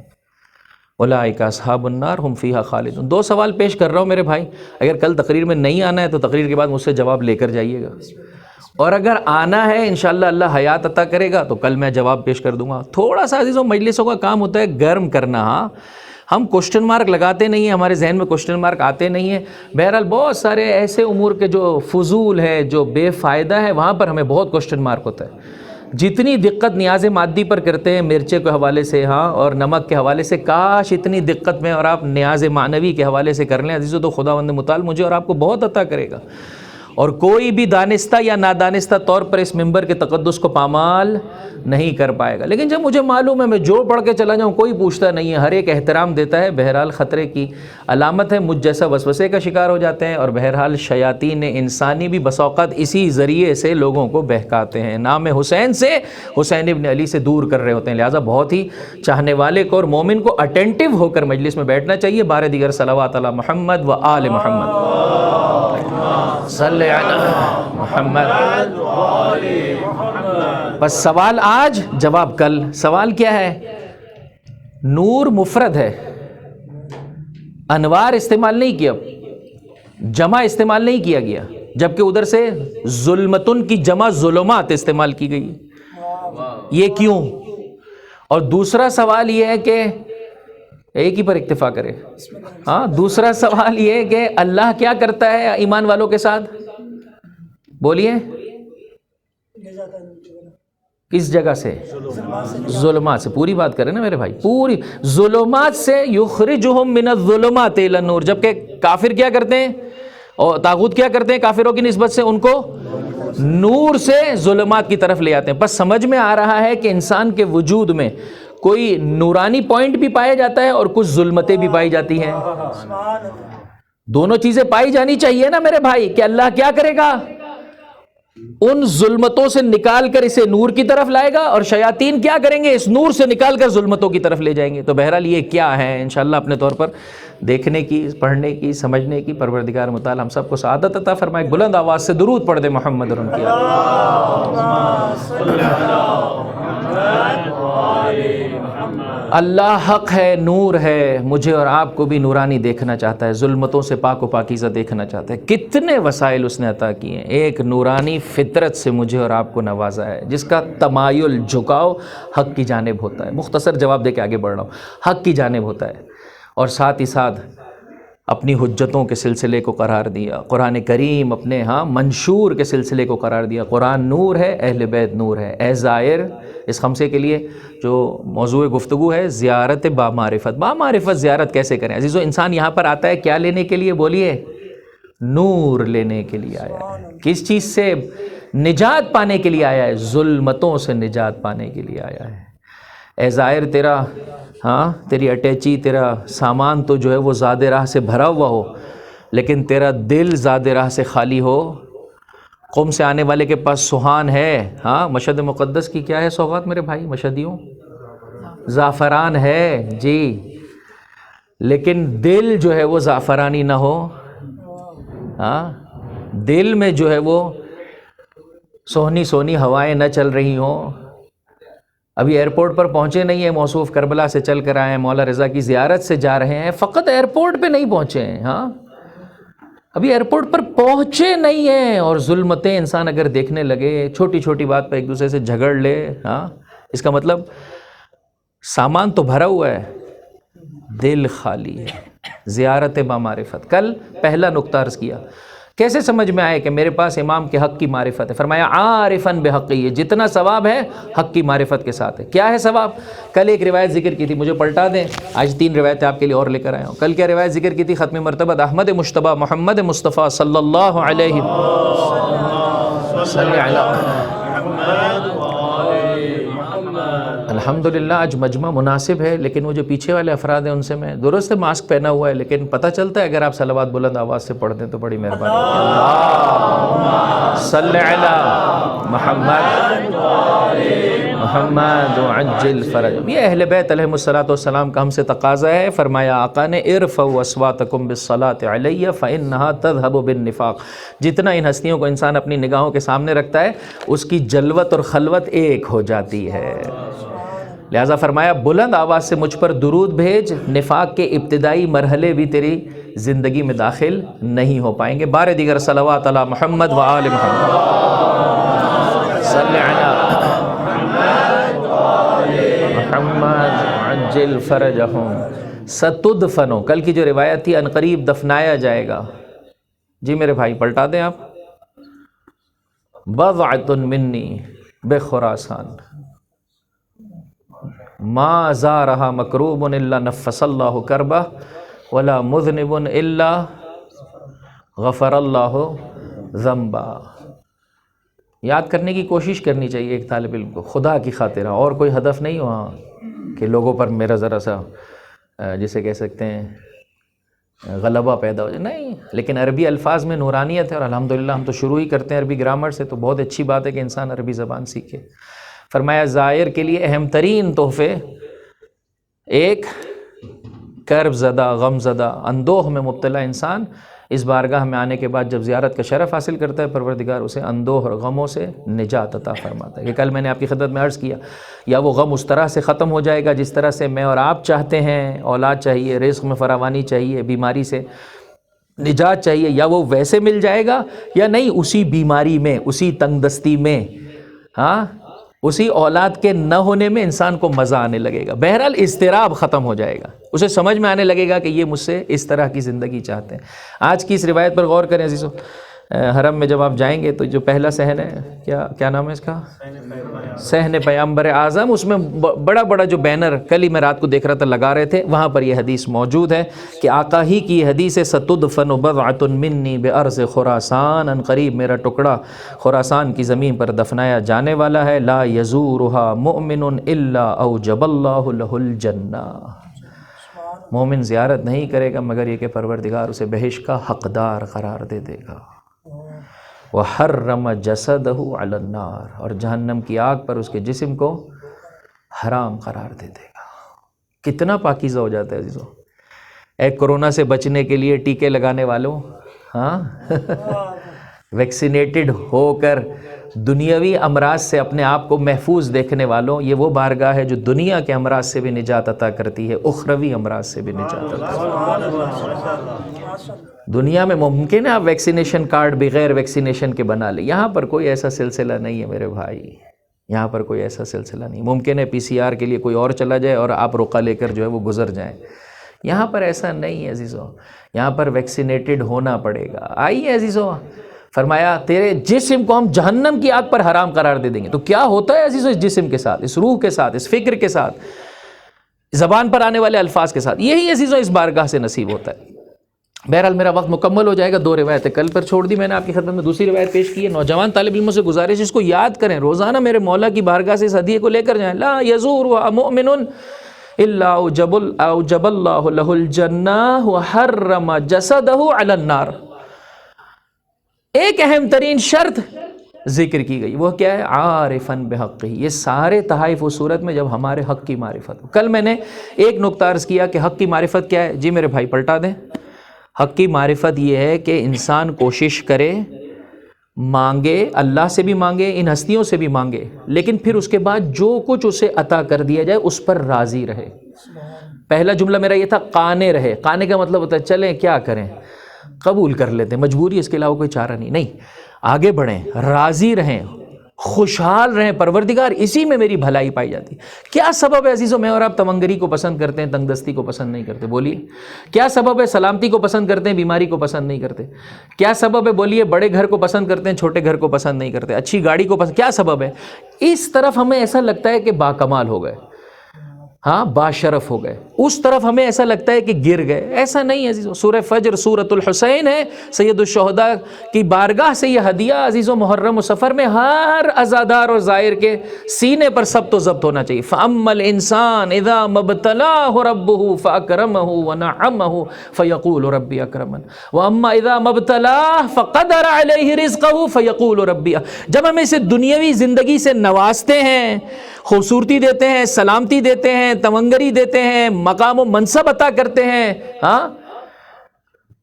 اولئک اصحاب النار ہم فیہا خالدون. 2 سوال پیش کر رہا ہوں میرے بھائی، اگر کل تقریر میں نہیں آنا ہے تو تقریر کے بعد مجھ سے جواب لے کر جائیے گا، اور اگر آنا ہے انشاءاللہ اللہ حیات عطا کرے گا تو کل میں جواب پیش کر دوں گا. تھوڑا سا عزیزوں مجلسوں کا کام ہوتا ہے گرم کرنا. ہم کوشچن مارک لگاتے نہیں ہیں، ہمارے ذہن میں کوشچن مارک آتے نہیں ہیں. بہرحال بہت سارے ایسے امور کے جو فضول ہے، جو بے فائدہ ہے، وہاں پر ہمیں بہت کوشچن مارک ہوتا ہے. جتنی دقت نیاز مادی پر کرتے ہیں مرچے کے حوالے سے اور نمک کے حوالے سے، کاش اتنی دقت میں اور آپ نیاز معنوی کے حوالے سے کر لیں عزیزو، تو خداوند متعال مجھے اور آپ کو بہت عطا کرے گا. اور کوئی بھی دانستہ یا نادانستہ طور پر اس منبر کے تقدس کو پامال نہیں کر پائے گا. لیکن جب مجھے معلوم ہے میں جوڑ پڑھ کے چلا جاؤں، کوئی پوچھتا نہیں ہے، ہر ایک احترام دیتا ہے. بہرحال خطرے کی علامت ہے، مجھ جیسا وسوسے کا شکار ہو جاتے ہیں، اور بہرحال شیاطین انسانی بھی بس اوقات اسی ذریعے سے لوگوں کو بہکاتے ہیں، نام حسین سے حسین ابن علی سے دور کر رہے ہوتے ہیں. لہٰذا بہت ہی چاہنے والے کو اور مومن کو اٹینٹیو ہو کر مجلس میں بیٹھنا چاہیے. بار دیگر صلوات علی محمد و آل محمد، صلی علی محمد. بس سوال آج، جواب کل. سوال کیا ہے؟ نور مفرد ہے، انوار استعمال نہیں کیا، جمع استعمال نہیں کیا گیا، جبکہ ادھر سے ظلمتن کی جمع ظلمات استعمال کی گئی. یہ کیوں؟ اور دوسرا سوال یہ ہے کہ ایک ہی پر اکتفا کرے. ہاں، دوسرا سوال یہ ہے کہ اللہ کیا کرتا ہے ایمان والوں کے ساتھ؟ بولیے. کس جگہ سے؟ ظلمات سے. پوری بات کریں نا میرے بھائی، پوری ظلمات سے. یخرجہم من الظلمات الی النور. جبکہ کافر کیا کرتے ہیں اور طاغوت کیا کرتے ہیں کافروں کی نسبت سے؟ ان کو نور سے ظلمات کی طرف لے آتے ہیں. بس سمجھ میں آ رہا ہے کہ انسان کے وجود میں کوئی نورانی پوائنٹ بھی پایا جاتا ہے اور کچھ ظلمتیں بھی پائی جاتی ہیں. دونوں چیزیں پائی جانی چاہیے نا میرے بھائی. کہ اللہ کیا کرے گا؟ ان ظلمتوں سے نکال کر اسے نور کی طرف لائے گا، اور شیاطین کیا کریں گے؟ اس نور سے نکال کر ظلمتوں کی طرف لے جائیں گے. تو بہرحال یہ کیا ہے انشاءاللہ اپنے طور پر دیکھنے کی، پڑھنے کی، سمجھنے کی. پروردگار متعال ہم سب کو سعادت عطا فرمائے. بلند آواز سے درود پڑھ دے محمد اور ان کی اللہ حق ہے، نور ہے. مجھے اور آپ کو بھی نورانی دیکھنا چاہتا ہے، ظلمتوں سے پاک و پاکیزہ دیکھنا چاہتا ہے. کتنے وسائل اس نے عطا کیے ہیں. ایک نورانی فطرت سے مجھے اور آپ کو نوازا ہے، جس کا تمایل، جھکاؤ حق کی جانب ہوتا ہے. مختصر جواب دے کے آگے بڑھ رہا ہوں. حق کی جانب ہوتا ہے، اور ساتھ ہی ساتھ اپنی حجتوں کے سلسلے کو قرار دیا. قرآن کریم اپنے منشور کے سلسلے کو قرار دیا. قرآن نور ہے، اہل بیت نور ہے. اے زائر، اس خمسے کے لیے جو موضوع گفتگو ہے زیارت بامعرفت. بامعرفت زیارت کیسے کریں عزیزو؟ انسان یہاں پر آتا ہے کیا لینے کے لیے؟ بولیے. نور لینے کے لیے آیا ہے. کس چیز سے؟ نجات پانے کے لیے آیا ہے. ظلمتوں سے نجات پانے کے لیے آیا ہے. اے زائر، تیرا تیری اٹیچی، تیرا سامان تو جو ہے وہ زاد راہ سے بھرا ہوا ہو، لیکن تیرا دل زاد راہ سے خالی ہو. قوم سے آنے والے کے پاس سوہان ہے. مشہد مقدس کی کیا ہے سوغات میرے بھائی مشہدیوں؟ زعفران ہے جی، لیکن دل جو ہے وہ زعفرانی نہ ہو. دل میں جو ہے وہ سونی سونی ہوائیں نہ چل رہی ہوں. ابھی ایئرپورٹ پر پہنچے نہیں ہیں، موصوف کربلا سے چل کر آئے ہیں، مولا رضا کی زیارت سے جا رہے ہیں، فقط ایئرپورٹ پہ نہیں پہنچے ہیں. ابھی ایئرپورٹ پر پہنچے نہیں ہیں، اور ظلمتیں انسان اگر دیکھنے لگے، چھوٹی چھوٹی بات پہ ایک دوسرے سے جھگڑ لے، اس کا مطلب سامان تو بھرا ہوا ہے، دل خالی ہے. زیارت بامعرفت. کل پہلا نقطہ عرض کیا، کیسے سمجھ میں آئے کہ میرے پاس امام کے حق کی معرفت ہے؟ فرمایا عارفاً بحقی. جتنا ثواب ہے حق کی معرفت کے ساتھ ہے. کیا ہے ثواب؟ کل ایک روایت ذکر کی تھی، مجھے پلٹا دیں. آج 3 روایتیں آپ کے لیے اور لے کر آیا ہوں. کل کیا روایت ذکر کی تھی؟ ختم مرتبہ احمد مجتبیٰ محمد مصطفیٰ صلی اللہ علیہ الحمدللہ. آج مجمع مناسب ہے، لیکن وہ جو پیچھے والے افراد ہیں ان سے میں درست ماسک پہنا ہوا ہے، لیکن پتہ چلتا ہے اگر آپ صلوات بلند آواز سے پڑھ دیں تو بڑی مہربانی. صلی علی محمد محمد عجل فرج. یہ اہل بیت علیہم الصلوۃ والسلام کا ہم سے تقاضا ہے. فرمایا آقا نے ارفعوا اصواتکم بالصلاۃ علی فانھا تذھب بالنفاق. جتنا ان ہستیوں کو انسان اپنی نگاہوں کے سامنے رکھتا ہے، اس کی جلوت اور خلوت ایک ہو جاتی ہے. لہذا فرمایا بلند آواز سے مجھ پر درود بھیج، نفاق کے ابتدائی مرحلے بھی تیری زندگی میں داخل نہیں ہو پائیں گے. بار دیگر صلوات علی محمد و آل محمد. صلی علی محمد عجل فرجہم. ستدفنو. کل کی جو روایت تھی عنقریب دفنایا جائے گا. جی میرے بھائی پلٹا دیں آپ. بضعۃ منی بخراسان ما زارها مکروب الا نفس اللہ کربہ ولا مذنب الا غفر اللہ ذنبا. یاد کرنے کی کوشش کرنی چاہیے ایک طالب علم کو، خدا کی خاطر. اور کوئی ہدف نہیں ہوا کہ لوگوں پر میرا ذرا سا جسے کہہ سکتے ہیں غلبہ پیدا ہو جائے، نہیں. لیکن عربی الفاظ میں نورانیت ہے، اور الحمدللہ ہم تو شروع ہی کرتے ہیں عربی گرامر سے، تو بہت اچھی بات ہے کہ انسان عربی زبان سیکھے. فرمایا زائر کے لیے اہم ترین تحفے، ایک کرب زدہ، غم زدہ، اندوہ میں مبتلا انسان اس بارگاہ میں آنے کے بعد جب زیارت کا شرف حاصل کرتا ہے پروردگار اسے اندوہ اور غموں سے نجات عطا فرماتا ہے. کہ کل میں نے آپ کی خدمت میں عرض کیا یا وہ غم اس طرح سے ختم ہو جائے گا جس طرح سے میں اور آپ چاہتے ہیں, اولاد چاہیے, رزق میں فراوانی چاہیے, بیماری سے نجات چاہیے, یا وہ ویسے مل جائے گا یا نہیں اسی بیماری میں, اسی تنگ دستی میں, ہاں اسی اولاد کے نہ ہونے میں انسان کو مزہ آنے لگے گا. بہرحال اضطراب ختم ہو جائے گا, اسے سمجھ میں آنے لگے گا کہ یہ مجھ سے اس طرح کی زندگی چاہتے ہیں. آج کی اس روایت پر غور کریں عزیزو. حرم میں جب آپ جائیں گے تو جو پہلا صحن ہے, کیا نام ہے اس کا, صحن پیغمبر اعظم, اس میں بڑا بڑا جو بینر کل ہی میں رات کو دیکھ رہا تھا لگا رہے تھے, وہاں پر یہ حدیث موجود ہے کہ آقا ہی کی حدیث ہے ستدفن بضعۃ منی بارض خراسان, ان قریب میرا ٹکڑا خراسان کی زمین پر دفنایا جانے والا ہے. لا یزورها مؤمن الا اوجب اللہ لہ الجنہ, مومن زیارت نہیں کرے گا مگر یہ کہ پروردگار اسے بہشت کا حقدار قرار دے دے گا. وحرم جسدہ علی النار, اور جہنم کی آگ پر اس کے جسم کو حرام قرار دے دے گا. کتنا پاکیزہ ہو جاتا ہے عزیزو. ایک کورونا سے بچنے کے لیے ٹیکے لگانے والوں, ہاں ویکسینیٹڈ ہو کر دنیاوی امراض سے اپنے آپ کو محفوظ دیکھنے والوں, یہ وہ بارگاہ ہے جو دنیا کے امراض سے بھی نجات عطا کرتی ہے, اخروی امراض سے بھی نجات عطا کرتی ہے. دنیا میں ممکن ہے آپ ویکسینیشن کارڈ بغیر ویکسینیشن کے بنا لیں, یہاں پر کوئی ایسا سلسلہ نہیں ہے میرے بھائی, یہاں پر کوئی ایسا سلسلہ نہیں. ممکن ہے PCR کے لیے کوئی اور چلا جائے اور آپ رقہ لے کر جو ہے وہ گزر جائیں, یہاں پر ایسا نہیں ہے عزیزو. یہاں پر ویکسینیٹڈ ہونا پڑے گا. آئیے عزیزو, فرمایا تیرے جسم کو ہم جہنم کی آگ پر حرام قرار دے دیں گے. تو کیا ہوتا ہے عزیزو اس جسم کے ساتھ, اس روح کے ساتھ, اس فکر کے ساتھ, زبان پر آنے والے الفاظ کے ساتھ, یہی عزیزو اس بارگاہ سے نصیب ہوتا ہے. بہرحال میرا وقت مکمل ہو جائے گا. 2 روایتیں کل پر چھوڑ دی میں نے آپ کی خدمت میں, دوسری روایت پیش کی ہے. نوجوان طالب علموں سے گزارش اس کو یاد کریں, روزانہ میرے مولا کی بارگاہ سے اس ہدیے کو لے کر جائیں. لا یزورها مؤمن الا اوجب اللہ لہ الجنہ وحرم جسدہ علی النار. ایک اہم ترین شرط ذکر کی گئی, وہ کیا ہے, عارفاً بحقہ. یہ سارے تحائف اس صورت میں جب ہمارے حق کی معرفت ہو. کل میں نے ایک نقطہ عرض کیا کہ حق کی معرفت کیا ہے. جی میرے بھائی پلٹا دیں. حق کی معرفت یہ ہے کہ انسان کوشش کرے, مانگے, اللہ سے بھی مانگے, ان ہستیوں سے بھی مانگے, لیکن پھر اس کے بعد جو کچھ اسے عطا کر دیا جائے اس پر راضی رہے. پہلا جملہ میرا یہ تھا, قانے رہے. قانے کا مطلب ہوتا ہے چلیں کیا کریں, قبول کر لیتے ہیں, مجبوری اس کے علاوہ کوئی چارہ نہیں, آگے بڑھیں, راضی رہیں, خوشحال رہیں. پروردگار اسی میں میری بھلائی پائی جاتی. کیا سبب ہے عزیزو میں اور آپ تمنگری کو پسند کرتے ہیں, تنگ دستی کو پسند نہیں کرتے؟ بولیے کیا سبب ہے؟ سلامتی کو پسند کرتے ہیں, بیماری کو پسند نہیں کرتے؟ کیا سبب ہے؟ بولیے بڑے گھر کو پسند کرتے ہیں, چھوٹے گھر کو پسند نہیں کرتے, اچھی گاڑی کو پسند, کیا سبب ہے؟ اس طرف ہمیں ایسا لگتا ہے کہ باکمال ہو گئے, ہاں باشرف ہو گئے, اس طرف ہمیں ایسا لگتا ہے کہ گر گئے. ایسا نہیں ہے عزیزو. سورہ فجر سورۃ الحسین ہے, سید الشہداء کی بارگاہ سے یہ ہدیہ عزیزو محرم و سفر میں ہر عزادار اور زائر کے سینے پر ثبت و ضبط ہونا چاہیے. فَأَمَّا الْإِنسَانُ إِذَا مَبْتَلَاهُ رَبُّهُ فَأَكْرَمَهُ وَنَعَّمَهُ فَيَقُولُ رَبِّي أَكْرَمَنِ وَأَمَّا إِذَا مَبْتَلَاهُ فَقَدَرَ عَلَيْهِ رِزْقَهُ فَيَقُولُ رَبِّي. جب ہم اسے دنیاوی زندگی سے نوازتے ہیں, خوبصورتی دیتے ہیں, سلامتی دیتے ہیں, تمنگری دیتے ہیں, مقام و منصب عطا کرتے ہیں, ہاں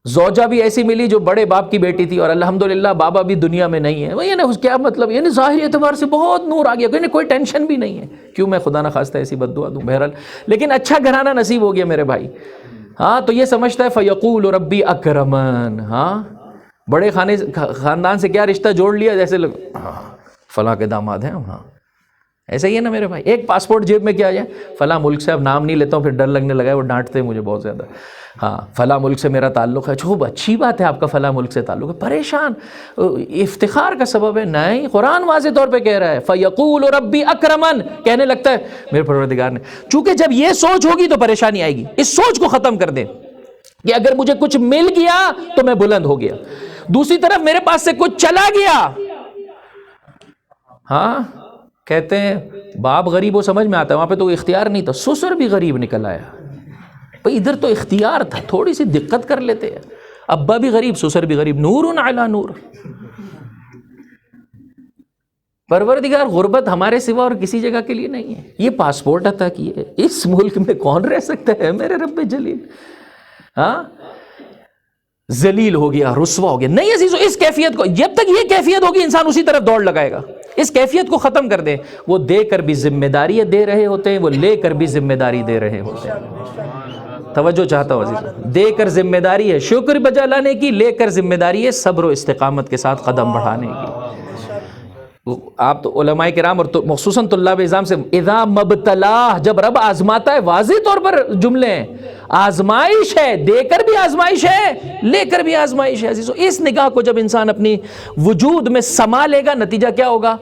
زوجہ بھی ایسی ملی جو بڑے باپ کی بیٹی تھی اور الحمدللہ بابا بھی دنیا میں نہیں ہے, وہ یعنی کیا مطلب, یعنی ظاہری اعتبار سے بہت نور آ گیا, کوئی ٹینشن بھی نہیں ہے. کیوں میں خدا نہ خواستہ ایسی بد دعا دوں؟ بہرحال لیکن اچھا گھرانہ نصیب ہو گیا میرے بھائی, ہاں تو یہ سمجھتا ہے فیقول ربی اکرمن. ہاں بڑے خاندان سے کیا رشتہ جوڑ لیا, جیسے فلاں کے داماد ہیں, ہاں ایسا ہی ہے نا میرے بھائی. ایک پاسپورٹ جیب میں کیا جائے, فلاں ملک سے, اب نام نہیں لیتا ہوں پھر ڈر لگنے لگا ہے, وہ ڈانٹتے ہیں مجھے بہت زیادہ, ہاں فلاں ملک سے میرا تعلق ہے. خوب اچھی بات ہے آپ کا فلاں ملک سے تعلق ہے, پریشان, افتخار کا سبب ہے. نہیں, قرآن واضح طور پہ کہہ رہا ہے فَيَقُولُ رَبِّي أَكْرَمَنِ. کہنے لگتا ہے میرے پروردگار نے, چونکہ جب یہ سوچ ہوگی تو پریشانی آئے گی. اس سوچ کو ختم کر دیں کہ اگر مجھے کچھ مل گیا تو میں بلند ہو گیا, دوسری طرف میرے پاس سے کچھ چلا گیا, ہاں کہتے ہیں باپ غریب وہ سمجھ میں آتا ہے, وہاں پہ تو اختیار نہیں تھا, سسر بھی غریب نکل آیا. بھئی ادھر تو اختیار تھا, تھوڑی سی دقت کر لیتے ہیں. ابا بھی غریب, سسر بھی غریب, نور علی نور. پروردگار غربت ہمارے سوا اور کسی جگہ کے لیے نہیں ہے. یہ پاسپورٹ عطا کیے, اس ملک میں کون رہ سکتا ہے میرے رب جلیل, ہاں ذلیل ہو گیا، رسوا ہو گیا. نہیں عزیزو، اس کیفیت کو، جب تک یہ کیفیت ہوگی انسان اسی طرف دوڑ لگائے گا. اس کیفیت کو ختم کر دیں. وہ دے کر بھی ذمہ داری دے رہے ہوتے ہیں، وہ لے کر بھی ذمہ داری دے رہے ہوتے ہیں. توجہ چاہتا ہوں عزیزو، دے کر ذمہ داری ہے شکر بجا لانے کی، لے کر ذمہ داری ہے صبر و استقامت کے ساتھ قدم بڑھانے کی. آپ تو علماء کرام اور خصوصاً طلاب اعظام سے، اذا مبتلا، جب رب آزماتا ہے، واضح طور پر جملے ہیں، آزمائش ہے، دے کر بھی آزمائش ہے، لے کر بھی آزمائش ہے. عزیزو، اس نگاہ کو جب انسان اپنی وجود میں سما لے گا، نتیجہ کیا ہوگا؟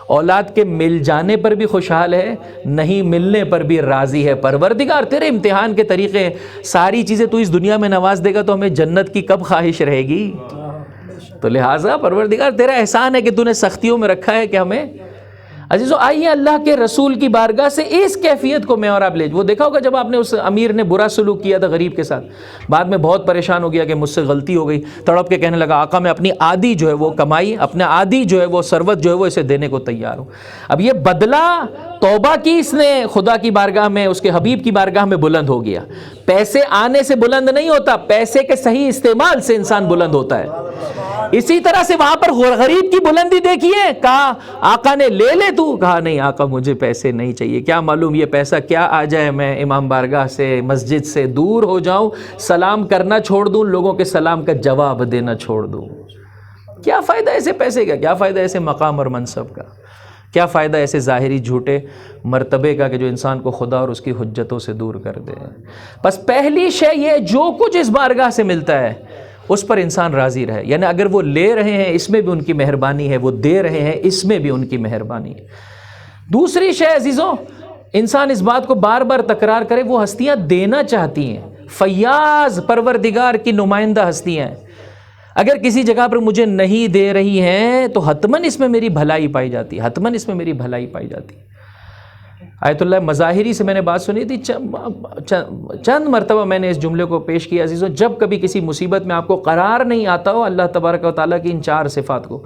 اولاد کے مل جانے پر بھی خوشحال ہے، نہیں ملنے پر بھی راضی ہے. پروردگار تیرے امتحان کے طریقے، ساری چیزیں تو اس دنیا میں نواز دے گا تو ہمیں جنت کی کب خواہش رہے گی؟ تو لہٰذا پروردگار تیرا احسان ہے کہ تو نے سختیوں میں رکھا ہے کہ ہمیں. عزیزو، آئیے اللہ کے رسول کی بارگاہ سے اس کیفیت کو میں اور آپ لے. وہ دیکھا ہوگا جب آپ نے اس امیر نے برا سلوک کیا تھا غریب کے ساتھ، بعد میں بہت پریشان ہو گیا کہ مجھ سے غلطی ہو گئی، تڑپ کے کہنے لگا آقا میں اپنی آدھی جو ہے وہ کمائی، اپنا آدھی جو ہے وہ ثروت جو ہے وہ اسے دینے کو تیار ہوں. اب یہ بدلہ توبہ کی اس نے خدا کی بارگاہ میں، اس کے حبیب کی بارگاہ میں بلند ہو گیا. پیسے آنے سے بلند نہیں ہوتا، پیسے کے صحیح استعمال سے انسان بلند ہوتا ہے. اسی طرح سے وہاں پر غریب کی بلندی دیکھیے، کہا آقا نے لے لے تو، کہا نہیں آقا مجھے پیسے نہیں چاہیے، کیا معلوم یہ پیسہ کیا آ جائے، میں امام بارگاہ سے مسجد سے دور ہو جاؤں، سلام کرنا چھوڑ دوں، لوگوں کے سلام کا جواب دینا چھوڑ دوں. کیا فائدہ ایسے پیسے کا، کیا فائدہ ایسے مقام اور منصب کا، کیا فائدہ ایسے ظاہری جھوٹے مرتبے کا کہ جو انسان کو خدا اور اس کی حجتوں سے دور کر دے. بس پہلی شے یہ، جو کچھ اس بارگاہ سے ملتا ہے اس پر انسان راضی رہے. یعنی اگر وہ لے رہے ہیں اس میں بھی ان کی مہربانی ہے، وہ دے رہے ہیں اس میں بھی ان کی مہربانی ہے. دوسری شے عزیزوں، انسان اس بات کو بار بار تکرار کرے، وہ ہستیاں دینا چاہتی ہیں، فیاض پروردگار کی نمائندہ ہستیاں ہیں. اگر کسی جگہ پر مجھے نہیں دے رہی ہیں تو حتماً اس میں میری بھلائی پائی جاتی ہے، حتماً اس میں میری بھلائی پائی جاتی ہے. آیت اللہ مظاہری سے میں نے بات سنی تھی، چند مرتبہ میں نے اس جملے کو پیش کیا. عزیزو، جب کبھی کسی مصیبت میں آپ کو قرار نہیں آتا ہو، اللہ تبارک و تعالیٰ کی ان 4 صفات کو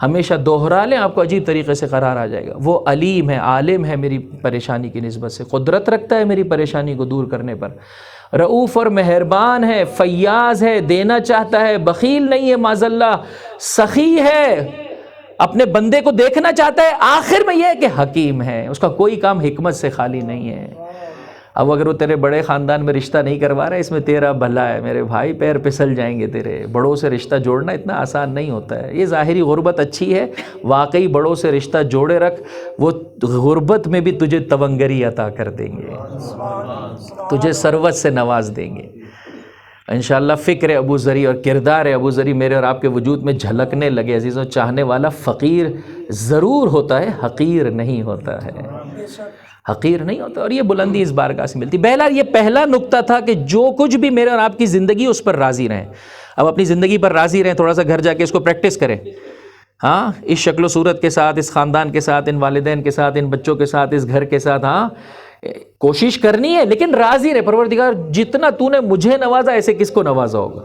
ہمیشہ دوہرا لیں، آپ کو عجیب طریقے سے قرار آ جائے گا. وہ علیم ہے، عالم ہے میری پریشانی کی نسبت سے، قدرت رکھتا ہے میری پریشانی کو دور کرنے پر، رؤوف اور مہربان ہے، فیاض ہے، دینا چاہتا ہے، بخیل نہیں ہے، معاذ اللہ سخی ہے، اپنے بندے کو دیکھنا چاہتا ہے. آخر میں یہ ہے کہ حکیم ہے، اس کا کوئی کام حکمت سے خالی نہیں ہے. اب اگر وہ تیرے بڑے خاندان میں رشتہ نہیں کروا رہا ہے، اس میں تیرا بھلا ہے میرے بھائی، پیر پھسل جائیں گے تیرے. بڑوں سے رشتہ جوڑنا اتنا آسان نہیں ہوتا ہے. یہ ظاہری غربت اچھی ہے، واقعی بڑوں سے رشتہ جوڑے رکھ، وہ غربت میں بھی تجھے تونگری عطا کر دیں گے، تجھے ثروت سے نواز دیں گے انشاءاللہ. فکر ابو ذری اور کردار ابو ذری میرے اور آپ کے وجود میں جھلکنے لگے. عزیزوں، چاہنے والا فقیر ضرور ہوتا ہے، حقیر نہیں ہوتا ہے، حقیر نہیں ہوتا. اور یہ بلندی اس بارگاہ سے ملتی. بہرحال یہ پہلا نقطہ تھا کہ جو کچھ بھی میرے اور آپ کی زندگی اس پر راضی رہیں. اب اپنی زندگی پر راضی رہیں، تھوڑا سا گھر جا کے اس کو پریکٹس کریں. ہاں، اس شکل و صورت کے ساتھ، اس خاندان کے ساتھ، ان والدین کے ساتھ، ان بچوں کے ساتھ، اس گھر کے ساتھ، ہاں کوشش کرنی ہے، لیکن راضی رہے. پروردگار جتنا تو نے مجھے نوازا ایسے کس کو نوازا ہوگا.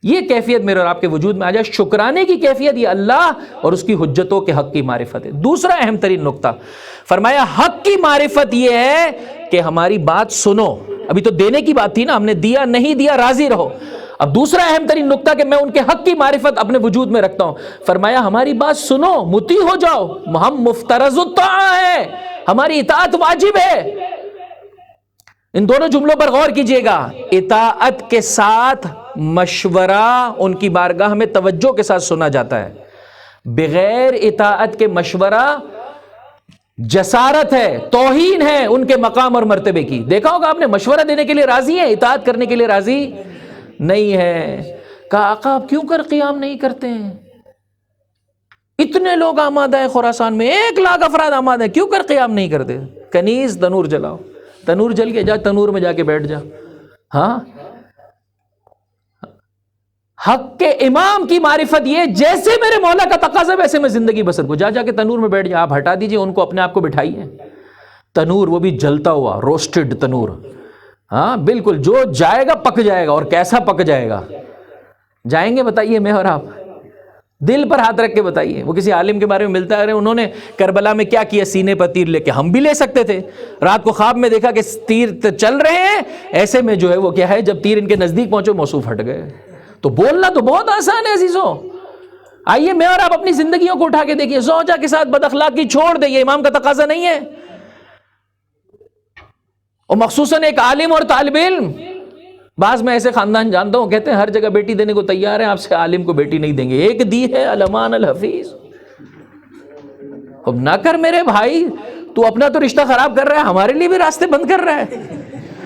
یہ کیفیت میرے اور آپ کے وجود میں آ جائے. شکرانے کی کیفیت، یہ اللہ اور اس کی حجتوں کے حق کی معرفت ہے. دوسرا اہم ترین نقطہ فرمایا، حق کی معرفت یہ ہے کہ ہماری بات سنو. ابھی تو دینے کی بات تھی نا، ہم نے دیا نہیں دیا راضی رہو. اب دوسرا اہم ترین نقطہ کہ میں ان کے حق کی معرفت اپنے وجود میں رکھتا ہوں. فرمایا ہماری بات سنو، مطیع ہو جاؤ. ہم مفترض الطاعہ ہے، ہماری اطاعت واجب ہے. ان دونوں جملوں پر غور کیجئے گا. اطاعت کے ساتھ مشورہ ان کی بارگاہ میں توجہ کے ساتھ سنا جاتا ہے. بغیر اطاعت کے مشورہ جسارت ہے، توہین ہے ان کے مقام اور مرتبے کی. دیکھا ہوگا آپ نے، مشورہ دینے کے لیے راضی ہیں، اطاعت کرنے کے لیے راضی نہیں ہے. کہا آقا آپ کیوں کر قیام نہیں کرتے ہیں؟ اتنے لوگ آمادہ ہیں خراسان میں، 1 لاکھ افراد آمادہ ہیں، کیوں کر قیام نہیں کرتے؟ کنیز تنور جلاؤ، تنور جل کے جا، تنور میں جا کے بیٹھ جا. ہاں، حق کے امام کی معرفت یہ، جیسے میرے مولا کا تقاضا ویسے میں زندگی بسر کو، جا کے تنور میں بیٹھ جا. آپ ہٹا دیجئے ان کو، اپنے آپ کو بٹھائیے. تنور وہ بھی جلتا ہوا، روسٹڈ تنور. ہاں بالکل، جو جائے گا پک جائے گا. اور کیسا پک جائے گا؟ جائیں گے بتائیے میں اور آپ؟ دل پر ہاتھ رکھ کے بتائیے. وہ کسی عالم کے بارے میں ملتا ہے، انہوں نے کربلا میں کیا کیا، سینے پر تیر لے کے. ہم بھی لے سکتے تھے. رات کو خواب میں دیکھا کہ تیر چل رہے ہیں، ایسے میں جو ہے وہ کیا ہے، جب تیر ان کے نزدیک پہنچو موصوف ہٹ گئے. تو بولنا تو بہت آسان ہے عزیزوں. آئیے میں اور آپ اپنی زندگیوں کو اٹھا کے دیکھیے, زوجہ کے ساتھ بد اخلاقی چھوڑ دیں, یہ امام کا تقاضا نہیں ہے. اور مخصوصاً ایک عالم اور طالب علم, بعض میں ایسے خاندان جانتا ہوں کہتے ہیں ہر جگہ بیٹی دینے کو تیار ہیں, آپ سے عالم کو بیٹی نہیں دیں گے. ایک دی ہے علمان الحفیظ. اب نہ کر میرے بھائی, تو اپنا تو رشتہ خراب کر رہا ہے, ہمارے لیے بھی راستے بند کر رہا ہے.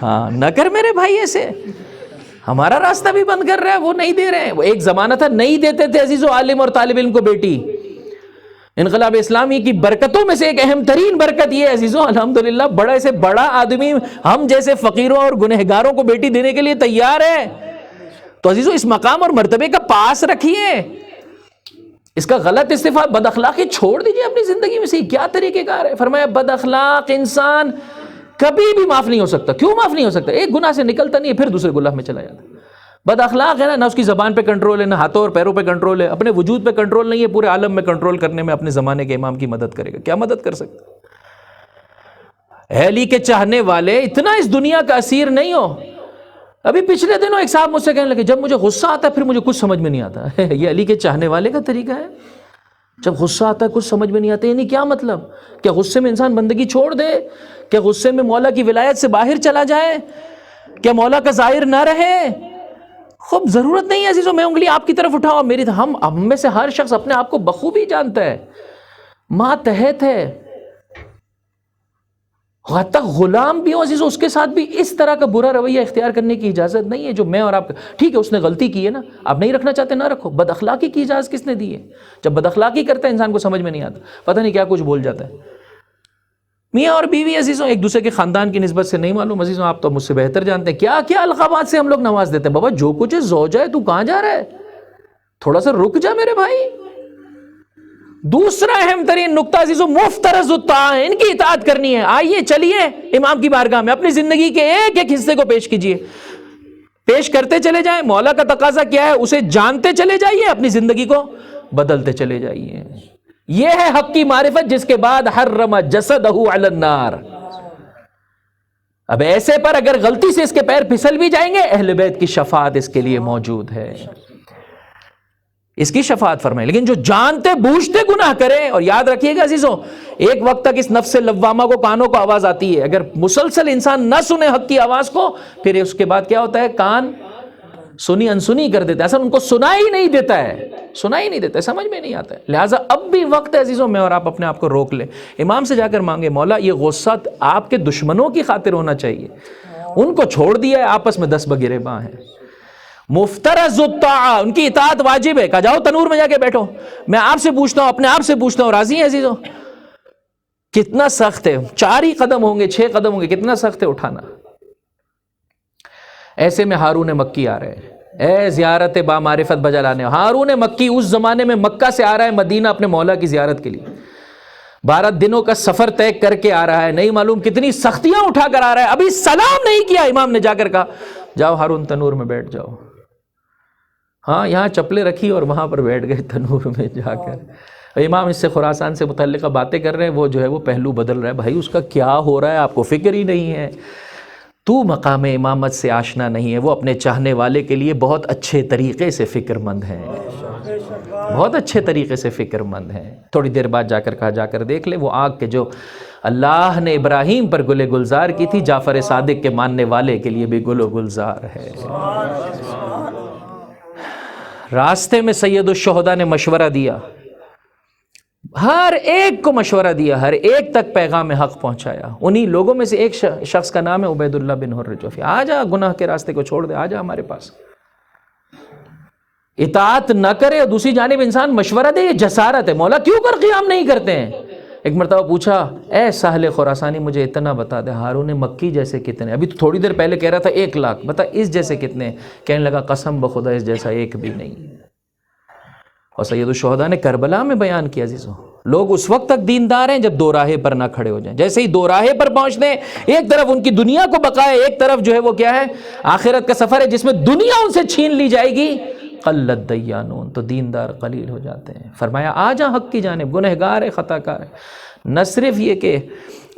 ہاں نہ کر میرے بھائی ایسے, ہمارا راستہ بھی بند کر رہا ہے. وہ نہیں دے رہے ہیں. وہ ایک زمانہ تھا نہیں دیتے تھے عزیزو عالم اور طالب علم کو بیٹی. انقلاب اسلامی کی برکتوں میں سے ایک اہم ترین برکت یہ ہے عزیزو, الحمدللہ بڑا سے بڑا آدمی ہم جیسے فقیروں اور گنہگاروں کو بیٹی دینے کے لیے تیار ہے. تو عزیزو اس مقام اور مرتبے کا پاس رکھیے, اس کا غلط استفادہ, بد اخلاقی چھوڑ دیجئے اپنی زندگی میں سے. کیا طریقہ کار ہے؟ فرمایا بد اخلاق انسان کبھی بھی معاف نہیں ہو سکتا. کیوں معاف نہیں ہو سکتا؟ ایک گناہ سے نکلتا نہیں ہے پھر دوسرے گناہ میں چلا جاتا ہے. بد اخلاق ہے نا, نہ اس کی زبان پہ کنٹرول ہے, نہ ہاتھوں اور پیروں پہ کنٹرول ہے, اپنے وجود پہ کنٹرول نہیں ہے, پورے عالم میں کنٹرول کرنے میں اپنے زمانے کے امام کی مدد کرے گا. کیا مدد کر سکتا؟ علی کے چاہنے والے اتنا اس دنیا کا اسیر نہیں ہو. ابھی پچھلے دنوں ایک صاحب مجھ سے کہنے لگے جب مجھے غصہ آتا ہے پھر مجھے کچھ سمجھ میں نہیں آتا. یہ علی کے چاہنے والے کا طریقہ ہے؟ جب غصہ آتا ہے کچھ سمجھ میں نہیں آتا, یعنی کیا مطلب؟ کیا غصے میں انسان بندگی چھوڑ دے؟ کیا غصے میں مولا کی ولایت سے باہر چلا جائے؟ کیا مولا کا ظاہر نہ رہے؟ خوب ضرورت نہیں ہے عزیزو میں انگلی آپ کی طرف اٹھاؤں. میری ہم میں سے ہر شخص اپنے آپ کو بخوبی جانتا ہے, ماتحت ہے. حتی غلام بھی ہو عزیزو, اس کے ساتھ بھی اس طرح کا برا رویہ اختیار کرنے کی اجازت نہیں ہے جو میں اور آپ. ٹھیک ہے اس نے غلطی کی ہے نا, آپ نہیں رکھنا چاہتے نہ رکھو. بد اخلاقی کی اجازت کس نے دی ہے؟ جب بد اخلاقی کرتا ہے انسان کو سمجھ میں نہیں آتا, پتہ نہیں کیا کچھ بول جاتا ہے. میاں اور بیوی عزیزوں ایک دوسرے کے خاندان کی نسبت سے نہیں معلوم عزیزوں, آپ تو مجھ سے بہتر جانتے ہیں کیا کیا القابات سے ہم لوگ نواز دیتے ہیں. بابا جو کچھ ہے زوجہ ہے, تو کہاں جا رہا ہے؟ تھوڑا سا رک جا میرے بھائی. دوسرا اہم ترین نقطہ عزیزو مفترض الطاعہ, ان کی اطاعت کرنی ہے. آئیے چلیے امام کی بارگاہ میں اپنی زندگی کے ایک ایک حصے کو پیش کیجئے, پیش کرتے چلے جائیں. مولا کا تقاضا کیا ہے اسے جانتے چلے جائیے, اپنی زندگی کو بدلتے چلے جائیے. یہ ہے حق کی معرفت جس کے بعد حرم جسدہ علی النار. اب ایسے پر اگر غلطی سے اس کے پیر پھسل بھی جائیں گے, اہل بیت کی شفاعت اس کے لیے موجود ہے, اس کی شفاعت فرمائے. لیکن جو جانتے بوجھتے گناہ کرے, اور یاد رکھیے گا عزیزوں ایک وقت تک اس نفس لوامہ کو کانوں کو آواز آتی ہے, اگر مسلسل انسان نہ سنے حق کی آواز کو, پھر اس کے بعد کیا ہوتا ہے, کان سنی انسنی کر دیتا ہے, اصلا ان کو سنائی نہیں دیتا ہے, سنائی نہیں دیتا ہے, سمجھ میں نہیں آتا ہے. لہٰذا اب بھی وقت ہے عزیزوں میں اور آپ اپنے آپ کو روک لیں. امام سے جا کر مانگے مولا یہ غصہ آپ کے دشمنوں کی خاطر ہونا چاہیے, ان کو چھوڑ دیا ہے, آپس میں 10 بگیرے باں ہیں. مفترض الطاعہ, ان کی اطاعت واجب ہے. کہا جاؤ تنور میں جا کے بیٹھو. میں آپ سے پوچھتا ہوں, اپنے آپ سے پوچھتا ہوں, راضی ہیں عزیزوں؟ کتنا سخت ہے, 4 ہی قدم ہوں گے, 6 قدم ہوں گے, کتنا سخت ہے اٹھانا. ایسے میں ہارون مکی آ رہے ہیں, اے زیارت با معرفت بجا لانے. ہارون مکی اس زمانے میں مکہ سے آ رہا ہے مدینہ اپنے مولا کی زیارت کے لیے. 12 دنوں کا سفر طے کر کے آ رہا ہے, نہیں معلوم کتنی سختیاں اٹھا کر آ رہا ہے. ابھی سلام نہیں کیا, امام نے جا کر کہا جاؤ ہارون تنور میں بیٹھ جاؤ. ہاں یہاں چپلیں رکھی اور وہاں پر بیٹھ گئے تنور میں جا کر. امام اس سے خراسان سے متعلقہ باتیں کر رہے ہیں, وہ جو ہے وہ پہلو بدل رہا ہے. بھائی اس کا کیا ہو رہا ہے آپ کو فکر ہی نہیں ہے. تو مقام امامت سے آشنا نہیں ہے, وہ اپنے چاہنے والے کے لیے بہت اچھے طریقے سے فکر مند ہیں, بہت اچھے طریقے سے فکر مند ہیں. تھوڑی دیر بعد جا کر کہا جا کر دیکھ لے وہ آگ کے جو اللہ نے ابراہیم پر گل گلزار کی تھی, جعفر صادق کے ماننے والے کے لیے بھی گل و گلزار ہے. راستے میں سید الشہداء نے مشورہ دیا, ہر ایک کو مشورہ دیا, ہر ایک تک پیغام حق پہنچایا. انہی لوگوں میں سے ایک شخص کا نام ہے عبید اللہ بن حر جوفی. آ جا, گناہ کے راستے کو چھوڑ دے, آ جا ہمارے پاس. اطاعت نہ کرے اور دوسری جانب انسان مشورہ دے, یہ جسارت ہے. مولا کیوں کر قیام نہیں کرتے ہیں؟ ایک مرتبہ پوچھا, اے ساحل خراسانی مجھے اتنا بتا دے, ہارون مکی جیسے کتنے؟ ابھی تو تھوڑی دیر پہلے کہہ رہا تھا 1 لاکھ, بتا اس جیسے کتنے؟ کہنے لگا قسم بخدا اس جیسا ایک بھی نہیں. اور سید الشہداء نے کربلا میں بیان کیا عزیزوں, لوگ اس وقت تک دیندار ہیں جب 2 راہے پر نہ کھڑے ہو جائیں. جیسے ہی 2 راہے پر پہنچتے ہیں, ایک طرف ان کی دنیا کو بقا ہے, ایک طرف جو ہے وہ کیا ہے, آخرت کا سفر ہے جس میں دنیا ان سے چھین لی جائے گی. قلت دیانون, تو دیندار قلیل ہو جاتے ہیں. فرمایا آ جا حق کی جانب, گنہگار ہے, خطا کار ہے. نہ صرف یہ کہ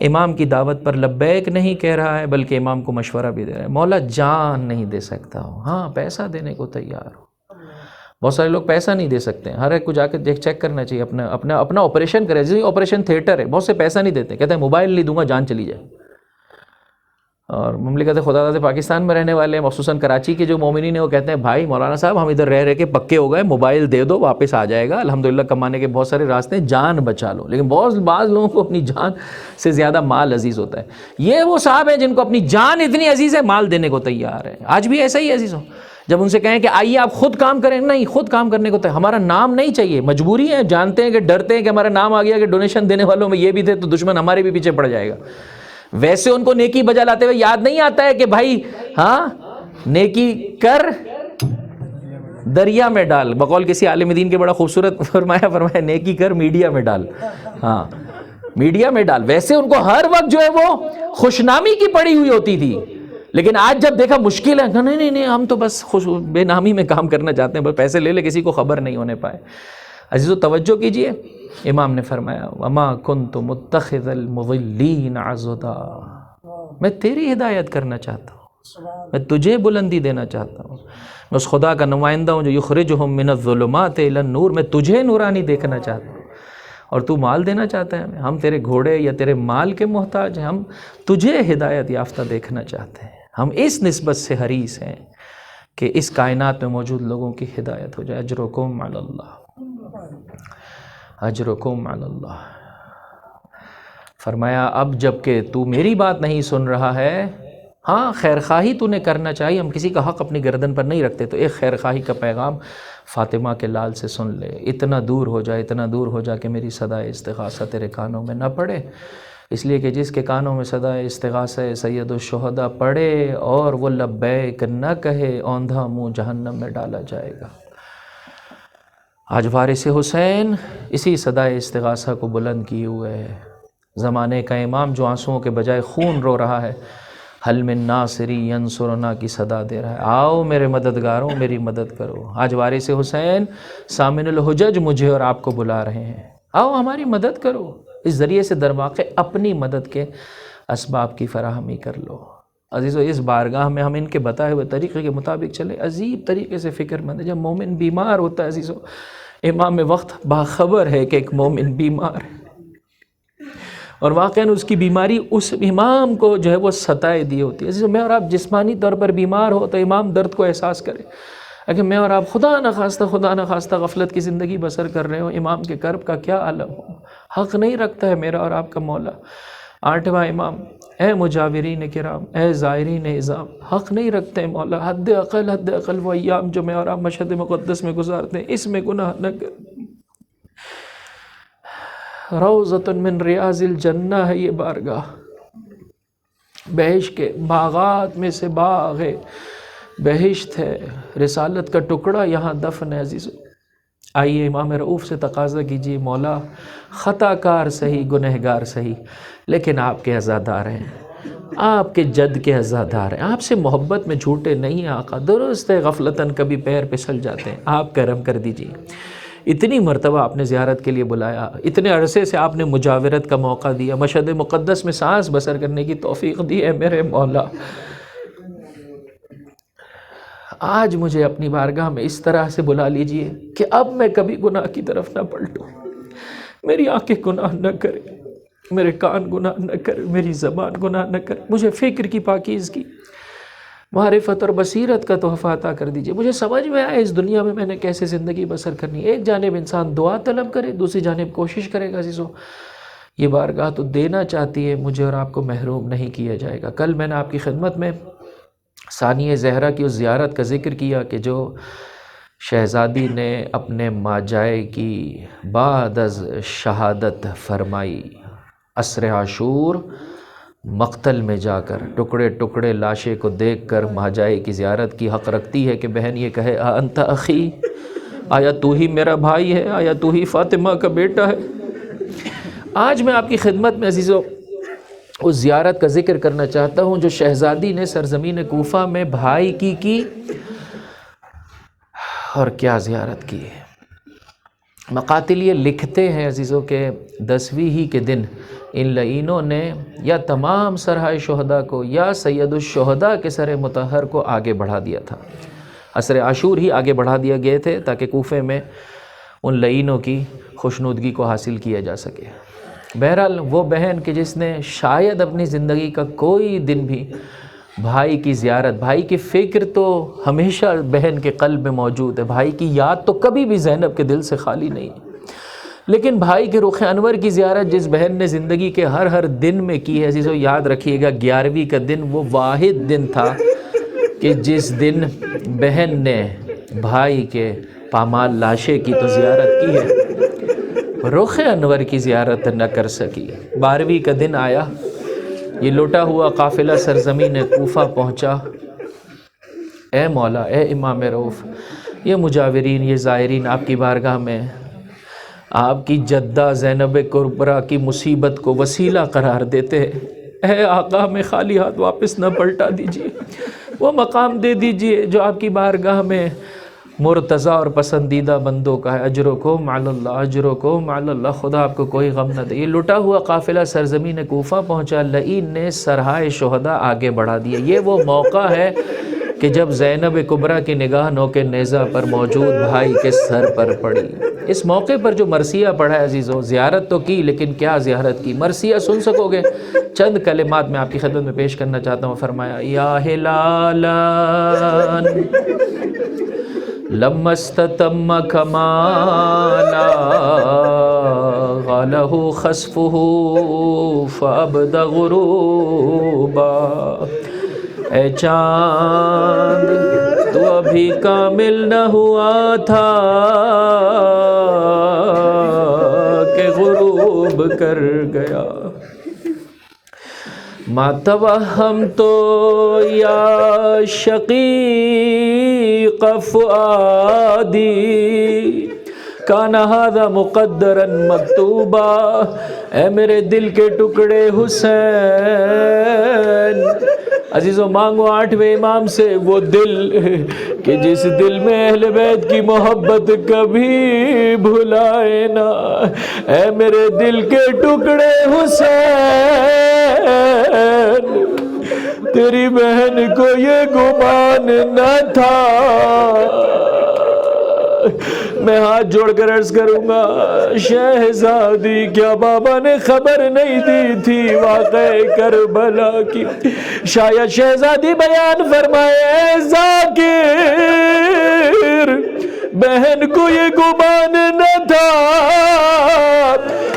امام کی دعوت پر لبیک نہیں کہہ رہا ہے, بلکہ امام کو مشورہ بھی دے رہا ہے. مولا جان نہیں دے سکتا ہو, ہاں پیسہ دینے کو تیار ہو, بہت سارے لوگ پیسہ نہیں دے سکتے ہیں، ہر ایک کو جا کے چیک کرنا چاہیے، اپنا آپریشن کرے، جیسے آپریشن تھیٹر ہے، بہت سے پیسہ نہیں دیتے، کہتے ہیں موبائل نہیں دوں گا جان چلی جائے۔ اور مملکت خدا داد پاکستان میں رہنے والے خصوصاً کراچی کے جو مومنین ہیں وہ کہتے ہیں بھائی مولانا صاحب ہم ادھر رہ کے پکے ہو گئے، موبائل دے دو واپس آ جائے گا، الحمدللہ کمانے کے بہت سارے راستے ہیں، جان بچا لو۔ لیکن بعض لوگوں کو اپنی جان سے زیادہ مال عزیز ہوتا ہے۔ یہ وہ صاحب ہیں جن کو اپنی جان اتنی عزیز ہے مال دینے کو تیار ہے۔ آج بھی ایسا ہی عزیزوں، جب ان سے کہیں کہ آئیے آپ خود کام کریں، نہیں خود کام کرنے کو ہمارا نام نہیں چاہیے، مجبوری ہے، جانتے ہیں کہ ڈرتے ہیں کہ ہمارا نام آ گیا کہ ڈونیشن دینے والوں میں یہ بھی تھے تو دشمن ہمارے بھی پیچھے پڑ جائے گا۔ ویسے ان کو نیکی بجا لاتے ہوئے یاد نہیں آتا ہے کہ بھائی ہاں نیکی کر دریا میں ڈال، بقول کسی عالم دین کے بڑا خوبصورت فرمایا نیکی کر میڈیا میں ڈال، ہاں میڈیا میں ڈال۔ ویسے ان کو ہر وقت جو ہے وہ خوشنامی کی پڑی ہوئی ہوتی تھی، لیکن آج جب دیکھا مشکل ہے، نہیں ہم تو بس بے نامی میں کام کرنا چاہتے ہیں، بس پیسے لے لے، کسی کو خبر نہیں ہونے پائے۔ عزیزو توجہ کیجئے، امام نے فرمایا وَمَا كُنْتُ مُتَّخِذَ الْمُضِلِّينَ عَضُدًا، میں تیری ہدایت کرنا چاہتا ہوں، میں تجھے بلندی دینا چاہتا ہوں، میں اس خدا کا نمائندہ ہوں جو یخرجہم من الظلمات الی النور، میں تجھے نورانی دیکھنا چاہتا ہوں، اور تو مال دینا چاہتا ہے، ہم تیرے گھوڑے یا تیرے مال کے محتاج ہیں، ہم تجھے ہدایت یافتہ دیکھنا چاہتے ہیں۔ ہم اس نسبت سے حریص ہیں کہ اس کائنات میں موجود لوگوں کی ہدایت ہو جائے۔ اجرکم علی اللہ، اجرکم علی اللہ۔ فرمایا اب جب کہ تو میری بات نہیں سن رہا ہے، ہاں خیر خواہی تو نے کرنا چاہیے، ہم کسی کا حق اپنی گردن پر نہیں رکھتے، تو ایک خیر خواہی کا پیغام فاطمہ کے لال سے سن لے، اتنا دور ہو جا کہ میری صدائے استغاثہ تیرے کانوں میں نہ پڑے، اس لیے کہ جس کے کانوں میں صدائے استغاثہ سید الشہداء پڑے اور وہ لبیک نہ کہے، اوندھا منہ جہنم میں ڈالا جائے گا۔ آج وارث حسین اسی صدائے استغاثہ کو بلند کیے ہوئے ہے، زمانے کا امام جو آنسوؤں کے بجائے خون رو رہا ہے، حل من ناصری ینصرنا کی صدا دے رہا ہے، آؤ میرے مددگاروں میری مدد کرو۔ آج وارث حسین سامن الحجج مجھے اور آپ کو بلا رہے ہیں، آؤ ہماری مدد کرو، اس ذریعے سے در واقع اپنی مدد کے اسباب کی فراہمی کر لو۔ عزیزو اس بارگاہ میں ہم ان کے بتائے ہوئے طریقے کے مطابق چلے، عجیب طریقے سے فکر مند ہے۔ جب مومن بیمار ہوتا ہے عزیزو، امام وقت باخبر ہے کہ ایک مومن بیمار ہے، اور واقعاً اس کی بیماری اس امام کو جو ہے وہ ستائے دی ہوتی ہے۔ عزیزو میں اور آپ جسمانی طور پر بیمار ہو تو امام درد کو احساس کرے، اگر میں اور آپ خدا نخواستہ غفلت کی زندگی بسر کر رہے ہو، امام کے کرب کا کیا عالم ہو۔ حق نہیں رکھتا ہے میرا اور آپ کا مولا، 8واں امام، اے مجاورین کرام، اے زائرین اعظام، حق نہیں رکھتے مولا، حد اقل وہ ایام جو میں اور آپ مشہد مقدس میں گزارتے ہیں، اس میں گناہ نہ کر۔ روضۃ من ریاض الجنہ ہے یہ بارگاہ، بہشت کے باغات میں سے باغ ہے، بہشت ہے، رسالت کا ٹکڑا یہاں دفن ہے۔ عزیزو آئیے امام رؤوف سے تقاضا کیجیے، مولا خطا کار سہی گنہگار سہی، لیکن آپ کے عزادار ہیں، آپ کے جد کے عزادار ہیں، آپ سے محبت میں جھوٹے نہیں ہیں آقا، درست ہے غفلتاً کبھی پیر پھسل جاتے ہیں، آپ کرم کر دیجیے۔ اتنی مرتبہ آپ نے زیارت کے لیے بلایا، اتنے عرصے سے آپ نے مجاورت کا موقع دیا، مشہد مقدس میں سانس بسر کرنے کی توفیق دی ہے میرے مولا، آج مجھے اپنی بارگاہ میں اس طرح سے بلا لیجئے کہ اب میں کبھی گناہ کی طرف نہ پلٹوں، میری آنکھیں گناہ نہ کرے، میرے کان گناہ نہ کرے، میری زبان گناہ نہ کرے، مجھے فکر کی پاکیزگی، معرفت اور بصیرت کا تحفہ عطا کر دیجئے، مجھے سمجھ میں آئے اس دنیا میں نے کیسے زندگی بسر کرنی ہے۔ ایک جانب انسان دعا طلب کرے، دوسری جانب کوشش کرے گا۔ عزیزو یہ بارگاہ تو دینا چاہتی ہے، مجھے اور آپ کو محروم نہیں کیا جائے گا۔ کل میں نے آپ کی خدمت میں ثانیہ زہرا کی اس زیارت کا ذکر کیا کہ جو شہزادی نے اپنے ماجائے کی بعد از شہادت فرمائی، عصر عاشور مقتل میں جا کر ٹکڑے ٹکڑے لاشے کو دیکھ کر ماجائے کی زیارت کی حق رکھتی ہے کہ بہن یہ کہے انت اخی، آیا تو ہی میرا بھائی ہے، آیا تو ہی فاطمہ کا بیٹا ہے۔ آج میں آپ کی خدمت میں عزیزو اس زیارت کا ذکر کرنا چاہتا ہوں جو شہزادی نے سرزمین کوفہ میں بھائی کی اور کیا زیارت کی ہے۔ مقاتل یہ لکھتے ہیں عزیزوں کہ 10ویں ہی کے دن ان لعینوں نے یا تمام سرہائے شہداء کو یا سید الشہداء کے سر مطہر کو آگے بڑھا دیا تھا۔ عصر عاشور ہی آگے بڑھا دیا گئے تھے تاکہ کوفے میں ان لعینوں کی خوشنودگی کو حاصل کیا جا سکے۔ بہرحال وہ بہن کہ جس نے شاید اپنی زندگی کا کوئی دن بھی بھائی کی زیارت، بھائی کی فکر تو ہمیشہ بہن کے قلب میں موجود ہے، بھائی کی یاد تو کبھی بھی زینب کے دل سے خالی نہیں، لیکن بھائی کے رخ انور کی زیارت جس بہن نے زندگی کے ہر دن میں کی ہے، عزیزو یاد رکھیے گا 11ویں کا دن وہ واحد دن تھا کہ جس دن بہن نے بھائی کے پامال لاشے کی تو زیارت کی ہے، رخ انور کی زیارت نہ کر سکی۔ 12ویں کا دن آیا، یہ لوٹا ہوا قافلہ سرزمین کوفہ پہنچا۔ اے مولا، اے امام رؤف، یہ مجاورین، یہ زائرین آپ کی بارگاہ میں آپ کی جدہ زینب کبریٰ کی مصیبت کو وسیلہ قرار دیتے ہیں۔ اے آقا، میں خالی ہاتھ واپس نہ پلٹا دیجیے، وہ مقام دے دیجیے جو آپ کی بارگاہ میں مرتضیٰ اور پسندیدہ بندوں کا ہے۔ اجرکم علی اللہ، اجرکم علی اللہ، خدا آپ کو کوئی غم نہ دے۔ یہ لٹا ہوا قافلہ سرزمین کوفہ پہنچا، لعین نے سرہائے شہداء آگے بڑھا دیا۔ یہ وہ موقع ہے کہ جب زینب کبریٰ کی نگاہ نوک نیزہ پر موجود بھائی کے سر پر پڑی۔ اس موقع پر جو مرثیہ پڑھا ہے عزیزو، زیارت تو کی لیکن کیا زیارت کی، مرثیہ سن سکو گے؟ چند کلمات میں آپ کی خدمت میں پیش کرنا چاہتا ہوں۔ فرمایا یا ہلالان لما استتم کمالا غالہ خسفہ فابد غروبا، اے چاند تو ابھی کامل نہ ہوا تھا کہ غروب کر گیا۔ ما توہمت یا شقیق فؤادی کان ھذا مقدرا مکتوبا، اے میرے دل کے ٹکڑے حسین، عزیزو مانگو 8ویں امام سے وہ دل کہ جس دل میں اہل بیت کی محبت کبھی بھلائے نہ، اے میرے دل کے ٹکڑے حسین، تیری بہن کو یہ گمان نہ تھا۔ میں ہاتھ جوڑ کر عرض کروں گا، شہزادی کیا بابا نے خبر نہیں دی تھی واقعہ کربلا کی؟ شاید شہزادی بیان فرمائے، اے ذاکر، بہن کو یہ گمان نہ تھا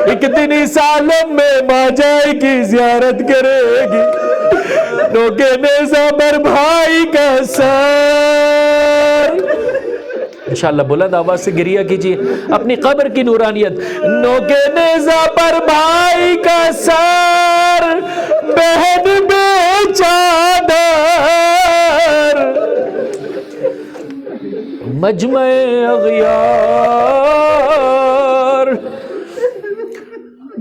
ایک دن اس عالم میں ماں جائے کی زیارت کرے گی، نوکے نیزہ پر بھائی کا سر، انشاءاللہ بلند آواز سے گریہ کیجئے اپنی قبر کی نورانیت، نوکے نیزہ پر بھائی کا سر، بہن بے چادر، مجمع اغیار،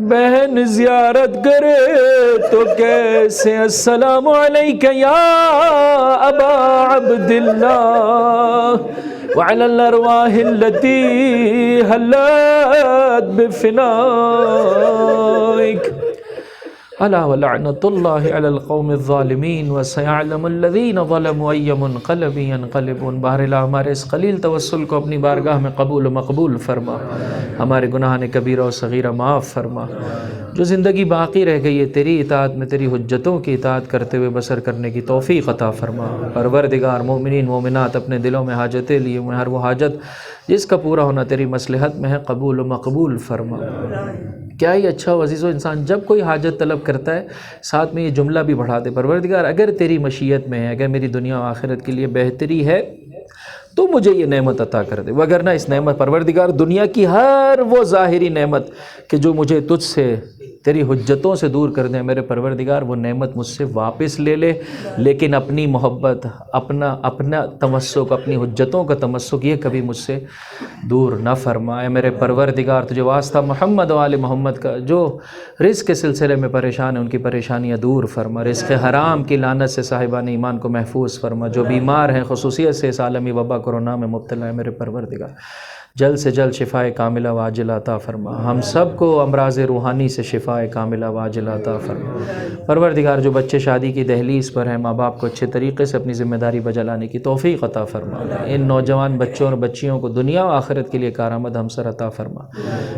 بہن زیارت کرے تو کیسے، السلام علیک یا ابا عبداللہ وعلی الارواح التي حلت بفنائك، الا ولعنۃ اللہ علی القوم الظالمین وسیعلم الذین ظلموا ای منقلب ینقلبون۔ بہرحال ہمارے اس قلیل توسل کو اپنی بارگاہ میں قبول و مقبول فرما، ہمارے گناہان کبیرہ و صغیرہ معاف فرما، جو زندگی باقی رہ گئی ہے تیری اطاعت میں، تیری حجتوں کی اطاعت کرتے ہوئے بسر کرنے کی توفیق عطا فرما۔ پروردگار، مومنین مومنات اپنے دلوں میں حاجتیں لیے ہوئے، ہر وہ حاجت جس کا پورا ہونا تیری مصلحت میں ہے قبول و مقبول فرما۔ کیا ہی اچھا ہو عزیزو، انسان جب کوئی حاجت طلب کرتا ہے ساتھ میں یہ جملہ بھی بڑھا دے، پروردگار اگر تیری مشیت میں ہے، اگر میری دنیا و آخرت کے لیے بہتری ہے تو مجھے یہ نعمت عطا کر دے، وگرنہ اس نعمت، پروردگار دنیا کی ہر وہ ظاہری نعمت کہ جو مجھے تجھ سے تیری حجتوں سے دور کر دیں، میرے پروردگار وہ نعمت مجھ سے واپس لے لے، لیکن اپنی محبت، اپنا تمسک، اپنی حجتوں کا تمسک یہ کبھی مجھ سے دور نہ فرمائے۔ میرے پروردگار تجھے واسطہ محمد و آل محمد کا، جو رزق کے سلسلے میں پریشان ہیں ان کی پریشانیاں دور فرما، رزق حرام کی لعنت سے صاحبان ایمان کو محفوظ فرما، جو بیمار ہیں خصوصیت سے اس عالمی وبا کورونا میں مبتلا ہے میرے پروردگار جلد سے جلد شفاء کاملہ واجلہ عطا فرما، ہم سب کو امراض روحانی سے شفاء کاملہ واجلہ عطا فرما۔ پروردگار جو بچے شادی کی دہلیز پر ہیں، ماں باپ کو اچھے طریقے سے اپنی ذمہ داری بجا لانے کی توفیق عطا فرما، ان نوجوان بچوں اور بچیوں کو دنیا و آخرت کے لیے کارآمد ہمسر عطا فرما۔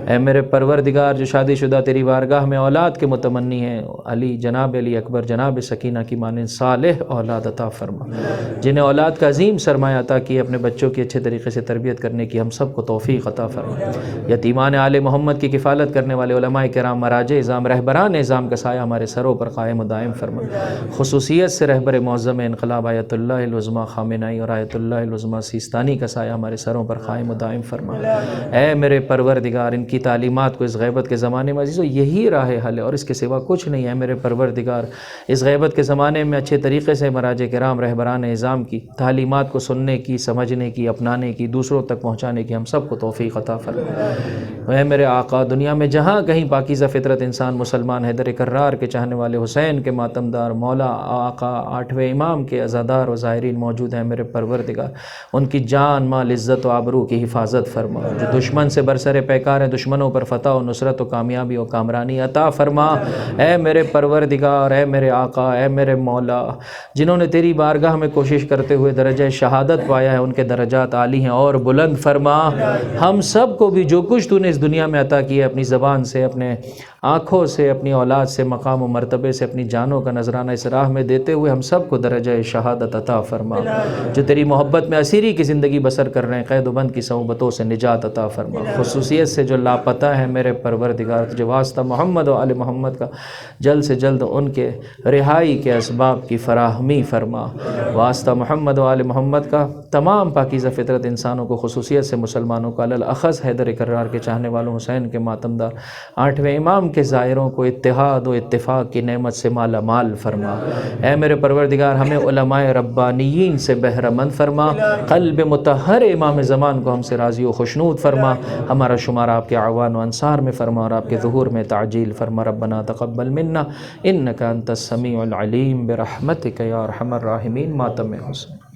اے میرے پروردگار جو شادی شدہ تیری بارگاہ میں اولاد کے متمنی ہیں، جناب علی اکبر، جناب سکینہ کی مانند صالح اولاد عطا فرما، جنہیں اولاد کا عظیم سرمایہ عطا کی، اپنے بچوں کی اچھے طریقے سے تربیت کرنے کی ہم سب کو توفیق عطا فرما۔ یتیمان آل محمد کی کفالت کرنے والے علماء کرام، مراجع اعظام، رہبران اعظام کا سایہ ہمارے سروں پر قائم و دائم فرما۔ خصوصیت سے رہبر معظم انقلاب آیت اللہ العظمیٰ خامنہئی اور آیت اللہ العظمیٰ سیستانی کا سایہ ہمارے سروں پر قائم و دائم فرما۔ اے میرے پروردگار، ان کی تعلیمات کو اس غیبت کے زمانے میں عزیزو یہی راہ حل ہے اور اس کے سوا کچھ نہیں ہے۔ میرے پروردگار، اس غیبت کے زمانے میں اچھے طریقے سے مراجع کرام، رہبران اعظام کی تعلیمات کو سننے کی، سمجھنے کی، اپنانے کی، دوسروں تک پہنچانے کی ہم سب کو توفیق عطا فرما۔ اے میرے آقا، دنیا میں جہاں کہیں پاکیزہ فطرت انسان مسلمان حیدر کرار کے چاہنے والے، حسین کے ماتمدار، مولا آقا آٹھویں امام کے عزادار و زائرین موجود ہیں، میرے پروردگار ان کی جان، مال، عزت و آبرو کی حفاظت فرما۔ جو دشمن سے برسر پیکار ہیں، دشمنوں پر فتح و نصرت و کامیابی و کامرانی عطا فرما۔ اے میرے پروردگار، اے میرے آقا، اے میرے مولا، جنہوں نے تیری بارگاہ میں کوشش کرتے ہوئے درجہ شہادت پایا ہے، ان کے درجات عالی ہیں اور بلند فرما۔ ہم سب کو بھی جو کچھ تو نے اس دنیا میں عطا کیا ہے، اپنی زبان سے، اپنے آنکھوں سے، اپنی اولاد سے، مقام و مرتبے سے، اپنی جانوں کا نذرانہ اس راہ میں دیتے ہوئے ہم سب کو درجہ شہادت عطا فرما۔ جو تیری محبت میں اسیری کی زندگی بسر کر رہے ہیں، قید و بند کی صعوبتوں سے نجات عطا فرما۔ خصوصیت سے جو لاپتہ ہیں، میرے پروردگار، تجھے واسطہ محمد و آل محمد کا جلد سے جلد ان کے رہائی کے اسباب کی فراہمی فرما۔ واسطہ محمد و آل محمد کا تمام پاکیزہ فطرت انسانوں کو، خصوصیت سے مسلمانوں کو، الاخص حیدر کرار کے چاہنے والوں، حسین کے ماتمدار، آٹھویں امام کے زائروں کو اتحاد و اتفاق کی نعمت سے مالا مال فرما۔ اے میرے پروردگار، ہمیں علماء ربانیین سے بہرہ مند فرما۔ قلب مطہر امام زمان کو ہم سے راضی و خوشنود فرما۔ ہمارا شمار آپ کے اعوان و انصار میں فرما اور آپ کے ظہور میں تعجیل فرما۔ ربنا تقبل منا انک انت السمیع العلیم برحمتک یا ارحم الراحمین۔ ماتم حسین۔